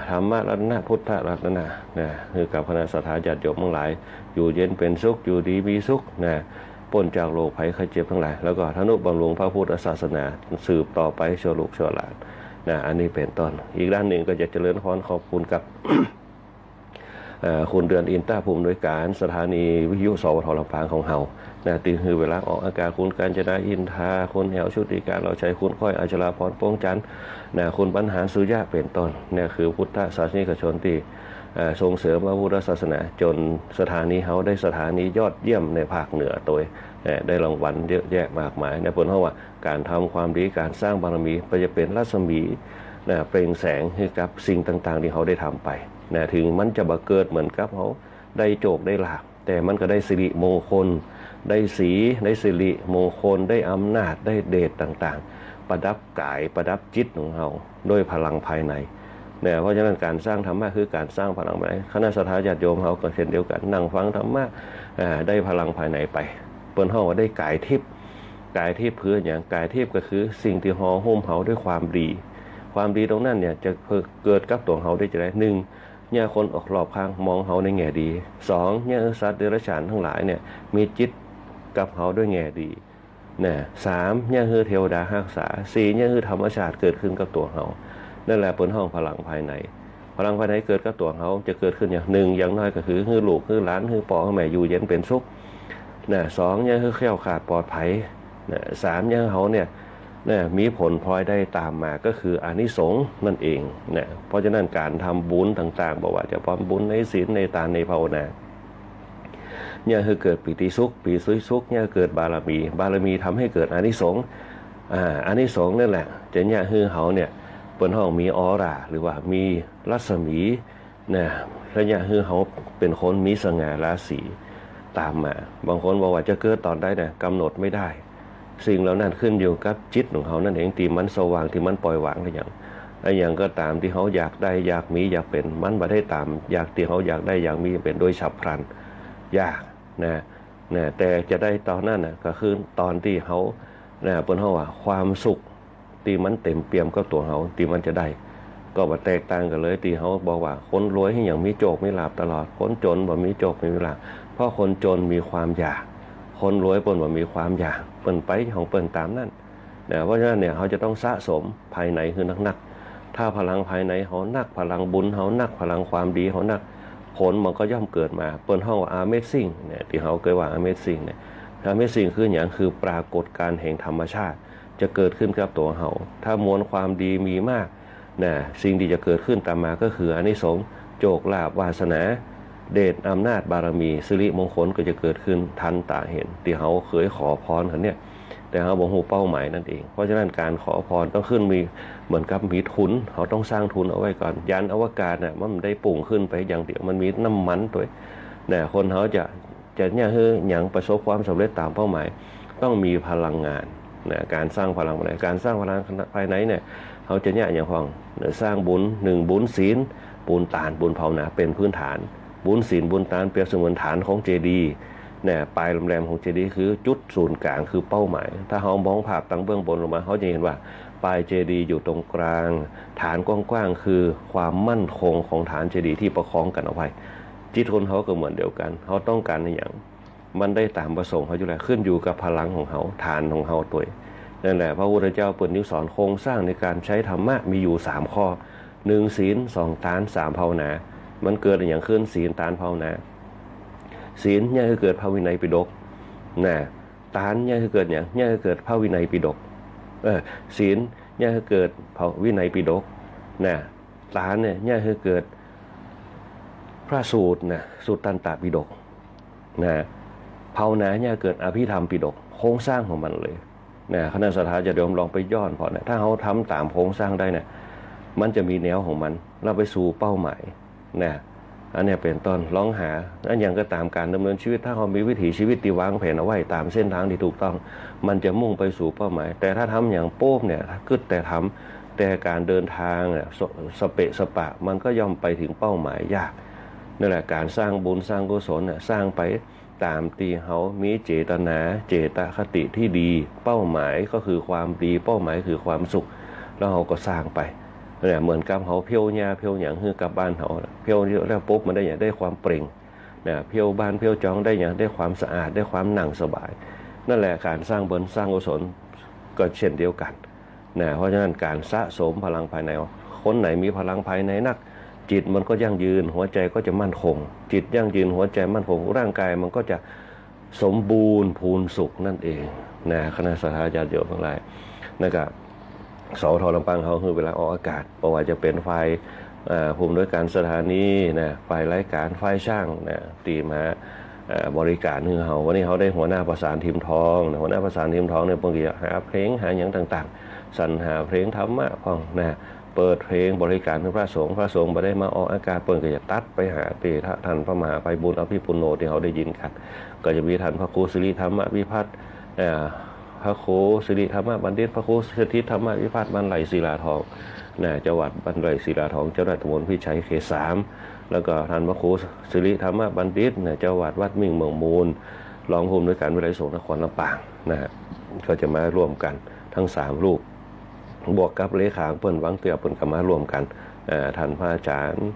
ธรรมรัตนะพุทธรัตนะคือกับคณะสัตยาญาติโยมทั้งหลายอยู่เย็นเป็นสุขอยู่ดีมีสุข พ้นจากโรคภัยไข้เจ็บทั้งหลายแล้วก็ทนุบำรุงพระพุทธศาสนาสืบต่อไปชั่วลูกชั่วหลานนะอันนี้เป็นต้นอีกด้านหนึ่งก็จะเจริญพรขอบคุณกับ คุณเดือนอินต้าภูมิโดยการสถานีวิทยุสวทลำปางของเฮานะตีคือเวลาออกอากาศคุณการจนาอินทาคุณแหวชุติการเราใช้คุณค่อยอัจฉราพรโป้งจันทร์นะคุณบรรหารสุยะเป็นต้นเนี่ยคือพุทธศาสนิกชนที่ส่งเสริมพระพุทธศาสนาจนสถานีเฮาได้สถานียอดเยี่ยมในภาคเหนือตัวได้รางวัลเยอะแยะมากมายในผลเพราะว่าการทำความดีการสร้างบารมีก็จะเป็นรัศมีนะเปล่งแสงให้กับสิ่งต่างๆที่เขาได้ทำไปนะถึงมันจะบังเกิดเหมือนกับเขาได้โจกได้ลาภแต่มันก็ได้สิริมงคลได้สีได้สิริมงคลได้อำนาจได้เดชต่างๆประดับกายประดับจิตของเขาด้วยพลังภายในเนี่ยเพราะฉะนั้นการสร้างธรรมะคือการสร้างพลังภายในคณะสัตยาญาติโยมเขาก็เช่นเดียวกันนั่งฟังธรรมะได้พลังภายในไปเปิ้นเฮาว่าได้กายทิพย์กายทิพย์คืออย่างกายทิพย์ก็คือสิ่งที่ห่อหุ้มเฮาด้วยความดีความดีตรงนั้นเนี่ยจะเกิดกับตัวเฮาได้จะได้หนึ่งเนี่ยคนออกรอบข้างมองเฮาในแง่ดีสองเนี่ยสัตว์เดรัจฉานทั้งหลายเนี่ยมีจิตกับเฮาด้วยแง่ดีเนี่ยสามเนี่ยคือเทวดารักษาสี่เนี่ยคือธรรมชาติเกิดขึ้นกับตัวเฮานั่นแหละเป็นห้องพลังภายในพลังภายในเกิดกับตัวเขาจะเกิดขึ้นอย่างหนึ่งอย่างน้อยก็คือลูกหลานพ่อแม่อยู่เย็นเป็นสุขนะสองเนี่ยคือแคล้วขาดปลอดภัยนะสามเนี่ยเขาเนี่ยมีผลพลอยได้ตามมาก็คืออานิสงส์นั่นเองนะเพราะฉะนั้นการทำบุญต่างๆบอกว่าจะทำบุญในศีลในทานในภาวนาเนี่ยคือเกิดปิติสุขปิติสุขเนี่ยเกิดบารมีทำให้เกิดอานิสงส์อานิสงส์นั่นแหละจะเนี่ยคือเขาเนี่ยบนห้องมีออร่าหรือว่ามีรัศมีนะระยะคือเขาเป็นคนมีสง่าราศีตามมาบางคนบอกว่าจะเกิดตอนได้นะกำหนดไม่ได้สิ่งเหล่านั้นขึ้นอยู่กับจิตของเขานั่นเองที่มันสว่างที่มันปล่อยวางอะไรอย่างก็ตามที่เขาอยากได้อยากมีอยากเป็นมันบ่ได้ตามอยากที่เขาอยากได้อยากมีเป็นโดยฉับพลันยากนะแต่จะได้ตอนนั้นนะก็คือตอนที่เขาบนห้องว่าความสุขตีมันเต็มเปี่ยมก็ตัวเขาตีมันจะได้ก็บ่แตกต่างกันเลยตีเขาบอกว่าคนรวยให้อย่างมีโจกไม่หลับตลอดคนจนบ่มีโจกไม่หลับเพราะคนจนมีความอยากคนรวยเปิ้นบ่มีความอยากเปิ้นไปของเปิ้นตามนั่นเพราะฉะนั้นเนี่ยเขาจะต้องสะสมภายในคือนักถ้าพลังภายในเขานักพลังบุญเขานักพลังความดีเขานักผลมันก็ย่อมเกิดมาเปิ้นห้องว่า Amazing เนี่ยที่เขาเคยว่า Amazing เนี่ย Amazing คืออย่างคือปรากฏการณ์แห่งธรรมชาติจะเกิดขึ้นกับตัวเฮาถ้ามวลความดีมีมากนะสิ่งที่จะเกิดขึ้นตามมาก็คืออานิสงส์โจกลาภวาสนาเดชอำนาจบารมีสิริมงคลก็จะเกิดขึ้นทันตาเห็นที่เฮาเคยขอพรกันเนี่ยแต่เฮาบ่ฮู้เป้าหมายนั่นเองเพราะฉะนั้นการขอพรต้องขึ้นมีเหมือนกับมีทุนเขาต้องสร้างทุนเอาไว้ก่อนยานอวกาศน่ะมันได้ปุ่งขึ้นไปอย่างเดียวมันมีน้ำมันตัวนะคนเขาจะเนี่ยคือหยังประสบความสำเร็จตามเป้าหมายต้องมีพลังงานนะการสร้างพลังภายในการสร้างพลังภายในเนี่ยเขาจะเนี่ยอย่างฟังสร้างบุญหนึ่งบุญศีลบุญทานบุญภาวนาเป็นพื้นฐานบุญศีลบุญทานเปรียบเสมือนฐานของเจดีย์เนี่ยปลายแหลมของเจดีย์คือจุดศูนย์กลางคือเป้าหมายถ้าเขามองภาพตั้งเบื้องบนลงมาเขาจะเห็นว่าปลายเจดีย์อยู่ตรงกลางฐานกว้างๆคือความมั่นคงของฐานเจดีย์ที่ประคองกันเอาไว้จิตคนเขาก็เหมือนเดียวกันเขาต้องการอย่างมันได้ตามประสงค์เขาอยู่แล้วขึ้นอยู่กับพลังของเขาฐานของเขาตัวนั่นแหละพระพุทธเจ้าเปิดนิ้วสอนโครงสร้างในการใช้ธรรมะมีอยู่3ข้อ1ศีล2ทาน3ภาวนามันเกิดอย่างขึ้นศีลทานภาวนาศีลเนี่ยคือเกิดพระวินัยปิฎกนะทานเนี่ยคือเกิดอย่างเนี่ยคือเกิดพระวินัยปิฎกศีลเนี่ยคือเกิดพระวินัยปิฎกนะทานเนี่ยคือเกิดพระสูตรนะสุตตันตปิฎกนะภาวนาเนี่ยเกิดอภิธรรมปิฎกโครงสร้างของมันเลยนะคณะสัตยาญาติโยมลองไปย้อนพอนะถ้าเขาทำตามโครงสร้างได้เนี่ยมันจะมีแนวของมันเราไปสู่เป้าหมายนะอันนี้เป็นต้นลองหาอันอย่างก็ตามการดำเนินชีวิตถ้าเขามีวิถีชีวิตที่วางแผนเอาไว้ตามเส้นทางที่ถูกต้องมันจะมุ่งไปสู่เป้าหมายแต่ถ้าทำอย่างโป๊บเนี่ยกึดแต่ทำแต่การเดินทางเนี่ยสเปะสปะมันก็ย่อมไปถึงเป้าหมายยากนั่นแหละการสร้างบุญสร้างกุศลเนี่ยสร้างไปตามตีเขามีเจตนาเจตคติที่ดีเป้าหมายก็คือความดีเป้าหมายคือความสุขแล้วเขาก็สร้างไปเนี่ยเหมือนกับเขาเพี้ยวหญ้าเพี้ยวหยังคือกับบ้านเขาเพี้ยวแล้วปุ๊บมันได้อย่างได้ความเปล่งเนี่ยเพี้ยวบ้านเพี้ยวจ้องได้อย่างได้ความสะอาดได้ความหนังสบาย นั่นแหละการสร้างบุญสร้างกุศลก็เช่นเดียวกันนะเพราะฉะนั้นการสะสมพลังภายในคนไหนมีพลังภายในนักจิตมันก็ยั่งยืนหัวใจก็จะมั่นคงจิตยั่งยืนหัวใจมั่นคงร่างกายมันก็จะสมบูรณ์พูนสุขนั่นเองนะคณะสัตยาติโยมทั้งหลายนะครับสท.ลำปางเขาคือเวลาออกอากาศเพราะว่าจะเป็นไฟภูมิด้วยการสถานีนะไฟรายการไฟช่างนะตีมาบริการคือเขาวันนี้เขาได้หัวหน้าประสานทีมทองหัวหน้าประสานทีมทองเนี่ยบางทีหาเพลงหาอย่างต่างๆสรรหาเพลงธรรมะพ้องนะเปิดเพลงบริการพระสงฆ์ไม่ได้มาออกอากาศเปิดก็จะตัดไปหาปีท่านพระมหาไพบูลย์อภิปุโนที่เขาได้ยินกันก็จะมีท่านพระครูสิริธรรมวิพัฒน์พระครูสิริธรรมบัณฑิตพระครูสถิตธรรมวิพัฒน์บรรลัยศิลาทองจังหวัดบรรลัยศิลาทองเจ้าหน้าที่ตำบลพิชัยเขต 3แล้วก็ท่านพระครูสิริธรรมบัณฑิตจังหวัดวัดมิ่งเมืองมูลรองผู้อำนวยการวิทยาลัยสงฆ์นครลำปางก็จะมาร่วมกันทั้ง3รูปบวกกับเลขาเปิ้นวังเตียเปิ้นก็มาร่วมกันท่านพระอาจารย์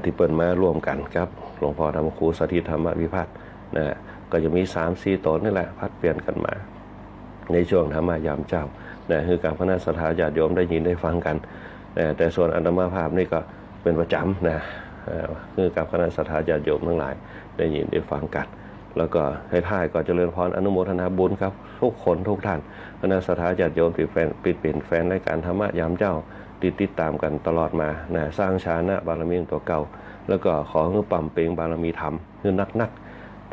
ที่เปิ้นมาร่วมกันครับหลวงพ่อธรรมครูสถิตธรรมวิพัฒน์ก็จะมี 3-4 ตนนี่แหละพัดเปลี่ยนกันมาในช่วงธรรมยามเจ้าคือการพระสัทธาญาติโยมได้ยินได้ฟังกันแต่ส่วนอาตมาภาพนี่ก็เป็นประจำคือการพระสัทธาญาติโยมทั้งหลายได้ยินได้ฟังกันแล้วก็ให้ท่ายก็เจริญพรอนุโมทนาบุญครับทุกคนทุกท่านคณะสัทธาญาติโยมที่เป็นแฟนรายการธรรมะยามเจ้าติดตามกันตลอดมาสร้างชานะบารมีตัวเก่าแล้วก็ขอให้ปั่มเปงบารมีธรรมคือนัก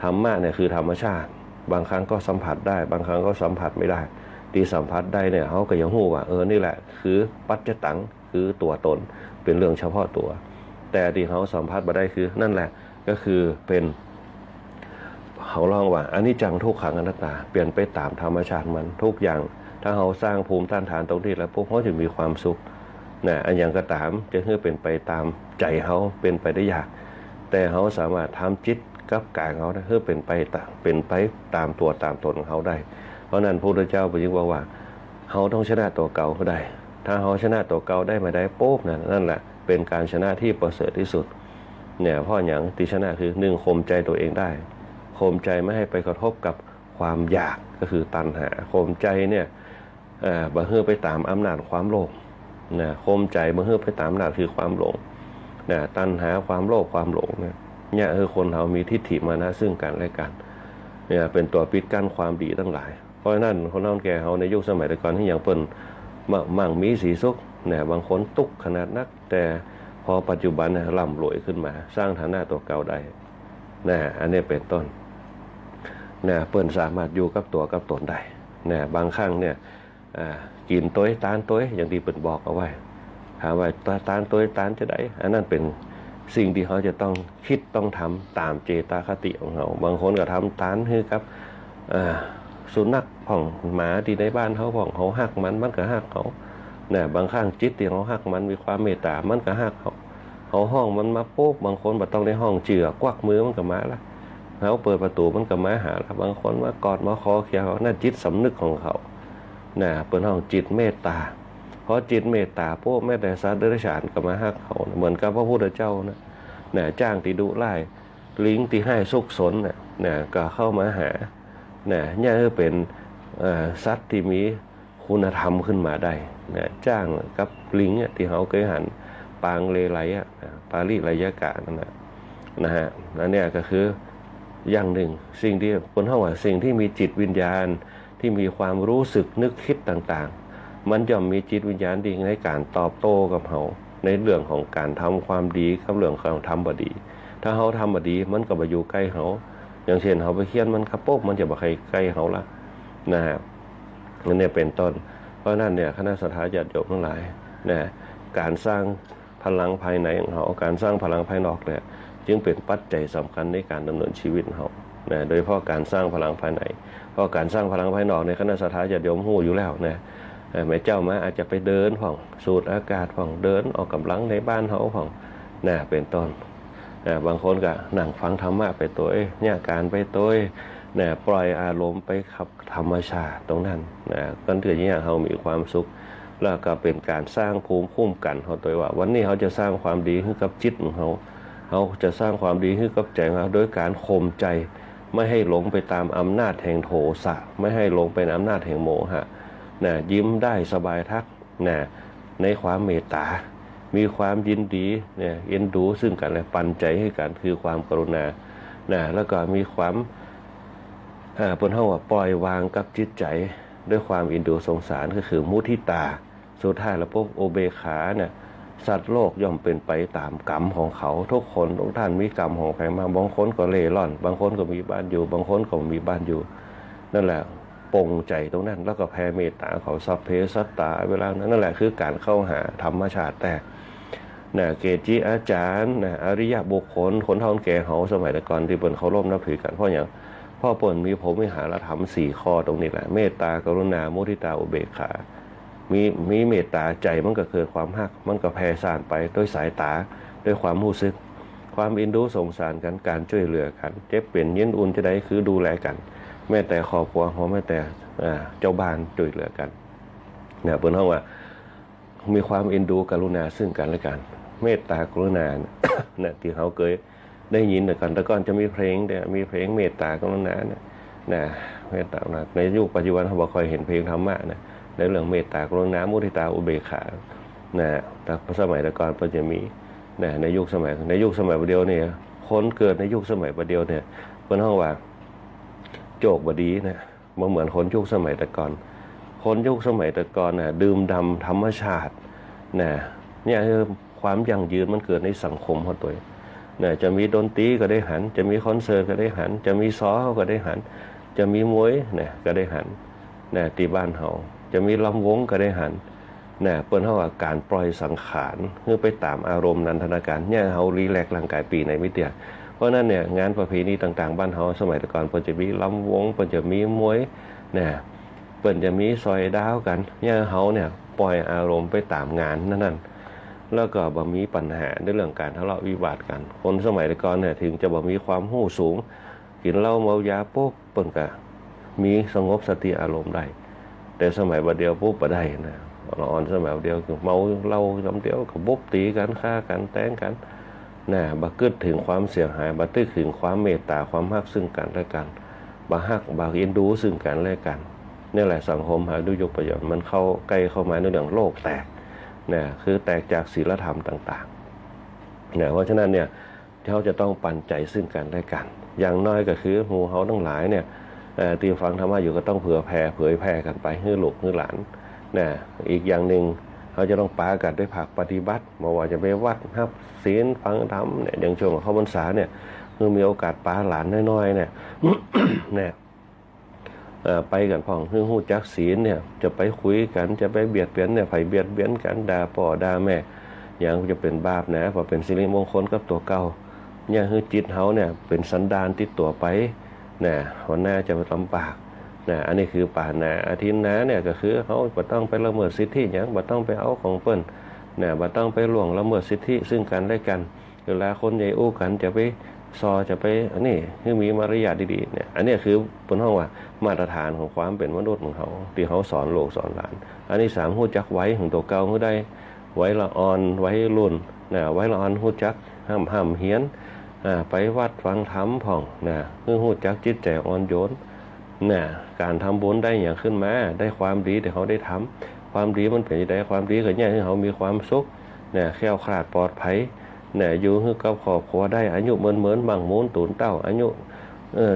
ธรรมะเนี่ยคือธรรมชาติบางครั้งก็สัมผัสได้บางครั้งก็สัมผัสไม่ได้ที่สัมผัสได้เนี่ยเขาก็ยังหู้ว่านี่แหละคือปัจจตังคือตัวตนเป็นเรื่องเฉพาะตัวแต่ที่เขาสัมผัสมาได้คือนั่นแหละก็คือเป็นเขาลองว่าอนิจจังทุกขังอนัตตาเปลี่ยนไปตามธรรมชาติมันทุกอย่างถ้าเขาสร้างภูมิต้านทานตรงที่แล้วพวกเขาจะมีความสุขอันอย่างก็ตามจะให้เป็นไปตามใจเขาเป็นไปได้ยากแต่เขาสามารถทำจิตกับกายเขาได้ให้เป็นไปตามตัวตามตนของเขาได้เพราะนั้นพระพุทธเจ้าจึงบอกว่าเขาต้องชนะตัวเก่าเขาได้ถ้าเขาชนะตัวเก่าได้มาได้ปุ๊บนั่นแหละเป็นการชนะที่ประเสริฐที่สุดเพราะอย่างที่ชนะคือ1ข่มใจตัวเองได้ข่มใจไม่ให้ไปกระทบกับความอยากก็คือตัณหาข่มใจเนี่ยบ่ให้ไปตามอำนาจความโลภข่มใจบ่ให้ไปตามอำนาจคือความหลงตัณหาความโลภความหลงเนี่ยคือคนเรามีทิฏฐิมานะซึ่งกันและกันเป็นตัวปิดกั้นความดีทั้งหลายเพราะฉะนั้นคนเราแก่เขาในยุคสมัยแต่ก่อนที่อย่างเปิ้นมั่งมีสีสุขบางคนตุกขนาดนักแต่พอปัจจุบันร่ำรวยขึ้นมาสร้างฐานะตัวเก่าได้อันนี้เป็นต้นเปิ้นสามารถอยู่กับตัวกับตนได้บางครั้งเนี่ยกินต้อยตานต้อยอย่างที่เปิ้นบอกเอาไว้ถามว่าตานต้อยตานจะได้อันนั้นเป็นสิ่งที่เขาจะต้องคิดต้องทำตามเจตคติของเขาบางคนก็ทำตานคือครับสุนัขผ่องหมาที่ในบ้านเขาผ่องเขาหักมันก็หักเขาบางครั้งจิตที่เขาหักมันมีความเมตตามันก็หักเขาห้องมันมาปุ๊บบางคนบ่ต้องในห้องเจือกวักมือมันก็มาละเขาเปิดประตูมันก็มาหาละบางคนมากอดมาคอเคียเขานั่นจิตสำนึกของเขาเปิดห้องจิตเมตตาเพราะจิตเมตตาพวกแม้แต่สัตว์เดรัจฉานก็มาหักเขาเหมือนกับพระพุทธเจ้าจ้างที่ดุไล่ลิงที่ให้สุกสนก็เข้ามาหาเนี่ยเป็นสัตว์ที่มีคุณธรรมขึ้นมาได้จ้างกับลิงที่เขาเคยหันปางเลไลปาลิไลยกะนะฮะนั่นเนี่ยก็คืออย่างหนึ่งสิ่งที่คนเขาว่าสิ่งที่มีจิตวิญญาณที่มีความรู้สึกนึกคิดต่างๆมันจะมีจิตวิญญาณดีในการตอบโต้กับเขาในเรื่องของการทำความดีกับเรื่องของทำบดีถ้าเขาทำบดีมันก็ไปอยู่ใกล้เขาอย่างเช่นเขาไปเคี่ยนมันขับโป๊กมันจะมาใกล้เขาละนั่นเนี่ยเป็นต้นเพราะนั่นเนี่ยคณะสัทธาญาติโยมทั้งหลายการสร้างพลังภายในของเขาการสร้างพลังภายนอกเนี่ยจึงเป็นปัจจัยสำคัญในการดำเนินชีวิตของเขาโดยเฉพาะการสร้างพลังภายในเพราะการสร้างพลังภายนอกในคณะสัทธาญาติโยมหู้อยู่แล้วแม่เจ้ามาอาจจะไปเดินผ่องสูดอากาศผ่องเดินออกกำลังในบ้านเขาผ่องเป็นต้นบางคนก็นั่งฟังธรรมะไปตัวเนี่ยการไปตัวปล่อยอารมณ์ไปขับธรรมชาติตรงนั้นกันเถื่อนอย่างเขามีความสุขแล้วก็เป็นการสร้างภูมิคุ้มกันเขาตัวว่าวันนี้เขาจะสร้างความดีให้กับจิตของเขาจะสร้างความดีให้กับใจเขาโดยการข่มใจ ไม่ให้หลงไปตามอำนาจแห่งโทสะไม่ให้หลงเป็นอำนาจแห่งโมหะนะยิ้มได้สบายทักนะในความเมตตามีความยินดีเนี่ยเอ็นดูซึ่งกันและปันใจให้กันคือความกรุณานะแล้วก็มีความปนเฮาว่าปล่อยวางกับจิตใจด้วยความเอ็นดูสงสารก็คือมุทิตาสุดท้ายแล้วพวกโอเบขาเนี่ยสัตว์โลกย่อมเป็นไปตามกรรมของเขาทุกคนทุกท่านมีกรรมของใครมาบางคนก็เล่ร่อนบางคนก็มีบ้านอยู่บางคนก็มีบ้านอยู่นั่นแหละปลงใจตรงนั้นแล้วก็แผ่เมตตาเขาสัพเพสัตตาเวลานั้นนั่นแหละคือการเข้าหาธรรมชาติแต่เกจิอาจารย์อริยบุคคลคนเฒ่าแก่เขาสมัยแต่ก่อนที่เปิ้นเคารพนับถือกันเพราะอย่างพ่อเปิ้นมีผมวิหารธรรม4ข้อตรงนี้แหละเมตตากรุณามุทิตาอุเบกขามีเมตตาใจมันก็เกิดความฮักมันก็แผ่ซ่านไปด้วยสายตาด้วยความรู้สึกความเอ็นดูสงสารกันการช่วยเหลือกันเจ็บเป็นเย็นอุ่นจะได้คือดูแลกันแม้แต่ครอบครัวของแม้แต่เจ้าบ้านช่วยเหลือกันเนี่ยเปิ้นเฮาว่ามีความเอ็นดูกรุณาซึ่งกันและกันเมตตากรุณาเนี่ยที่เขาเคยได้ยินแต่กันแต่ก่อนจะมีเพลงเนี่ยมีเพลงเมตตากรุณาเนี่ยเมตตาในยุคปัจจุบันเขาบอกค่อยเห็นเพลงธรรมะนะในเรื่องเมตตากรุณามุทิตาอุเบกขาแต่สมัยแต่ก่อนก็จะมีในยุคสมัยประเดียวเนี่ยคนเกิดในยุคสมัยประเดียวเนี่ยเพิ่นเฮาว่าโจกบดีนะบ่เหมือนคนยุคสมัยแต่ก่อนคนยุคสมัยแต่ก่อนน่ะดื่มด่ำธรรมชาติเนี่ยคือความยั่งยืนมันเกิดในสังคมของตัวจะมีดนตรีก็ได้หันจะมีคอนเสิร์ตก็ได้หันจะมีซ้อก็ได้หันจะมีมวยก็ได้หันที่บ้านเฮาจะมีลำวงก็ได้หันเปิ้นเฮาว่าการปล่อยสังขารเพื่อไปตามอารมณ์นันทนาการเนี่ยเฮารีแลกซ์ร่างกายปีไหนไม่เตียเพราะนั้นเนี่ยงานประเพณีต่างๆบ้านเฮาสมัยก่อนเปิ้นจะมีลำวงเปิ้นจะมีมวยเปิ้นจะมีซอยดาวกันเนี่ยเฮาเนี่ยปล่อยอารมณ์ไปตามงานนั่นแล้วก็บ่มีปัญหาในเรื่องการทะเลาะวิวาทกันคนสมัยก่อนเนี่ยถึงจะบ่มีความรู้สูงกินเหล้าเมายาปุ๊บเปิ้นก็มีสงบสติอารมณ์ได้แต่สมัยบัดเดียวปุ๊บบ่ได้นะอ่อนสมัยเดียวเมาเหล้าคำเดียวก็บุบตีกันฆ่ากันแต่งกันบ่คิดถึงความเสียหายบ่นึกถึงความเมตตาความฮักซึ่งกันและกันบ่ฮักบ่เอ็นดูซึ่งกันและกันนี่แหละสังคมหาดูยุคปัจจุบันมันเข้าใกล้เข้ามาในเรื่องโลกแตกคือแตกจากศีลธรรมต่างๆเพราะฉะนั้นเนี่ยเขาจะต้องปันใจซึ่งกันและกันอย่างน้อยก็คือหมู่เฮาทั้งหลายเนี่ยตีฟังธรรมะอยู่ก็ต้องเผยแผ่กันไปให้ลูกให้หลานอีกอย่างหนึ่งเขาจะต้องปากันด้วยภาคปฏิบัติบ่ว่าจะไปวัดรับศีลฟังธรรมเนี่ยอย่างช่วงเข้าพรรษาเนี่ยคือมีโอกาสปาหลานน้อยๆเนี่ย ไปกันพ่องคือฮู้จักศีลเนี่ยจะไปคุยกันจะไปเบียดเบียนเนี่ยไผเบียดเบียนกันด่าพ่อด่าแม่อย่างจะเป็นบาปนะเพราะเป็นสิริมงคลกับตัวเก่าเนี่ยคือจิตเฮาเนี่ยเป็นสันดานติดตัวไปวันหน้าจะลำบากอันนี้คือปานาอาทินนะเนี่ยก็คือเขาบ่ต้องไปละเมิดสิทธิหยังบ่ต้องไปเอาของเปิ้นบ่ต้องไปล่วงละเมิดสิทธิซึ่งกันและกันเวลาคนใหญ่อู้กันจะไปจะไปอันนี้คือมีมารยาทดีๆเนี่ยอันนี้คือเปิ้นเฮาว่ามาตรฐานของความเป็นมนุษย์ของเขาที่เขาสอนโลกสอนหลานอันนี้3ฮู้จักไว้ของตัวเก่าฮู้ได้ไว้ละอ่อนไว้รุ่นไว้ละอ่อนฮู้จักห้ามเฮียนไปวัดฟังธรรมพ่องคือฮู้จักจิตใจอ่อนโยนการทำบุญได้อย่างขึ้นมาได้ความดีที่เขาได้ทำความดีมันเป็นได้ความดีก็เนี่ยให้เขามีความสุขแคล้วคลาดปลอดภัยอยู่กับครอบครัวได้อายุเหมือนบางมูลตูนเต้าอายุ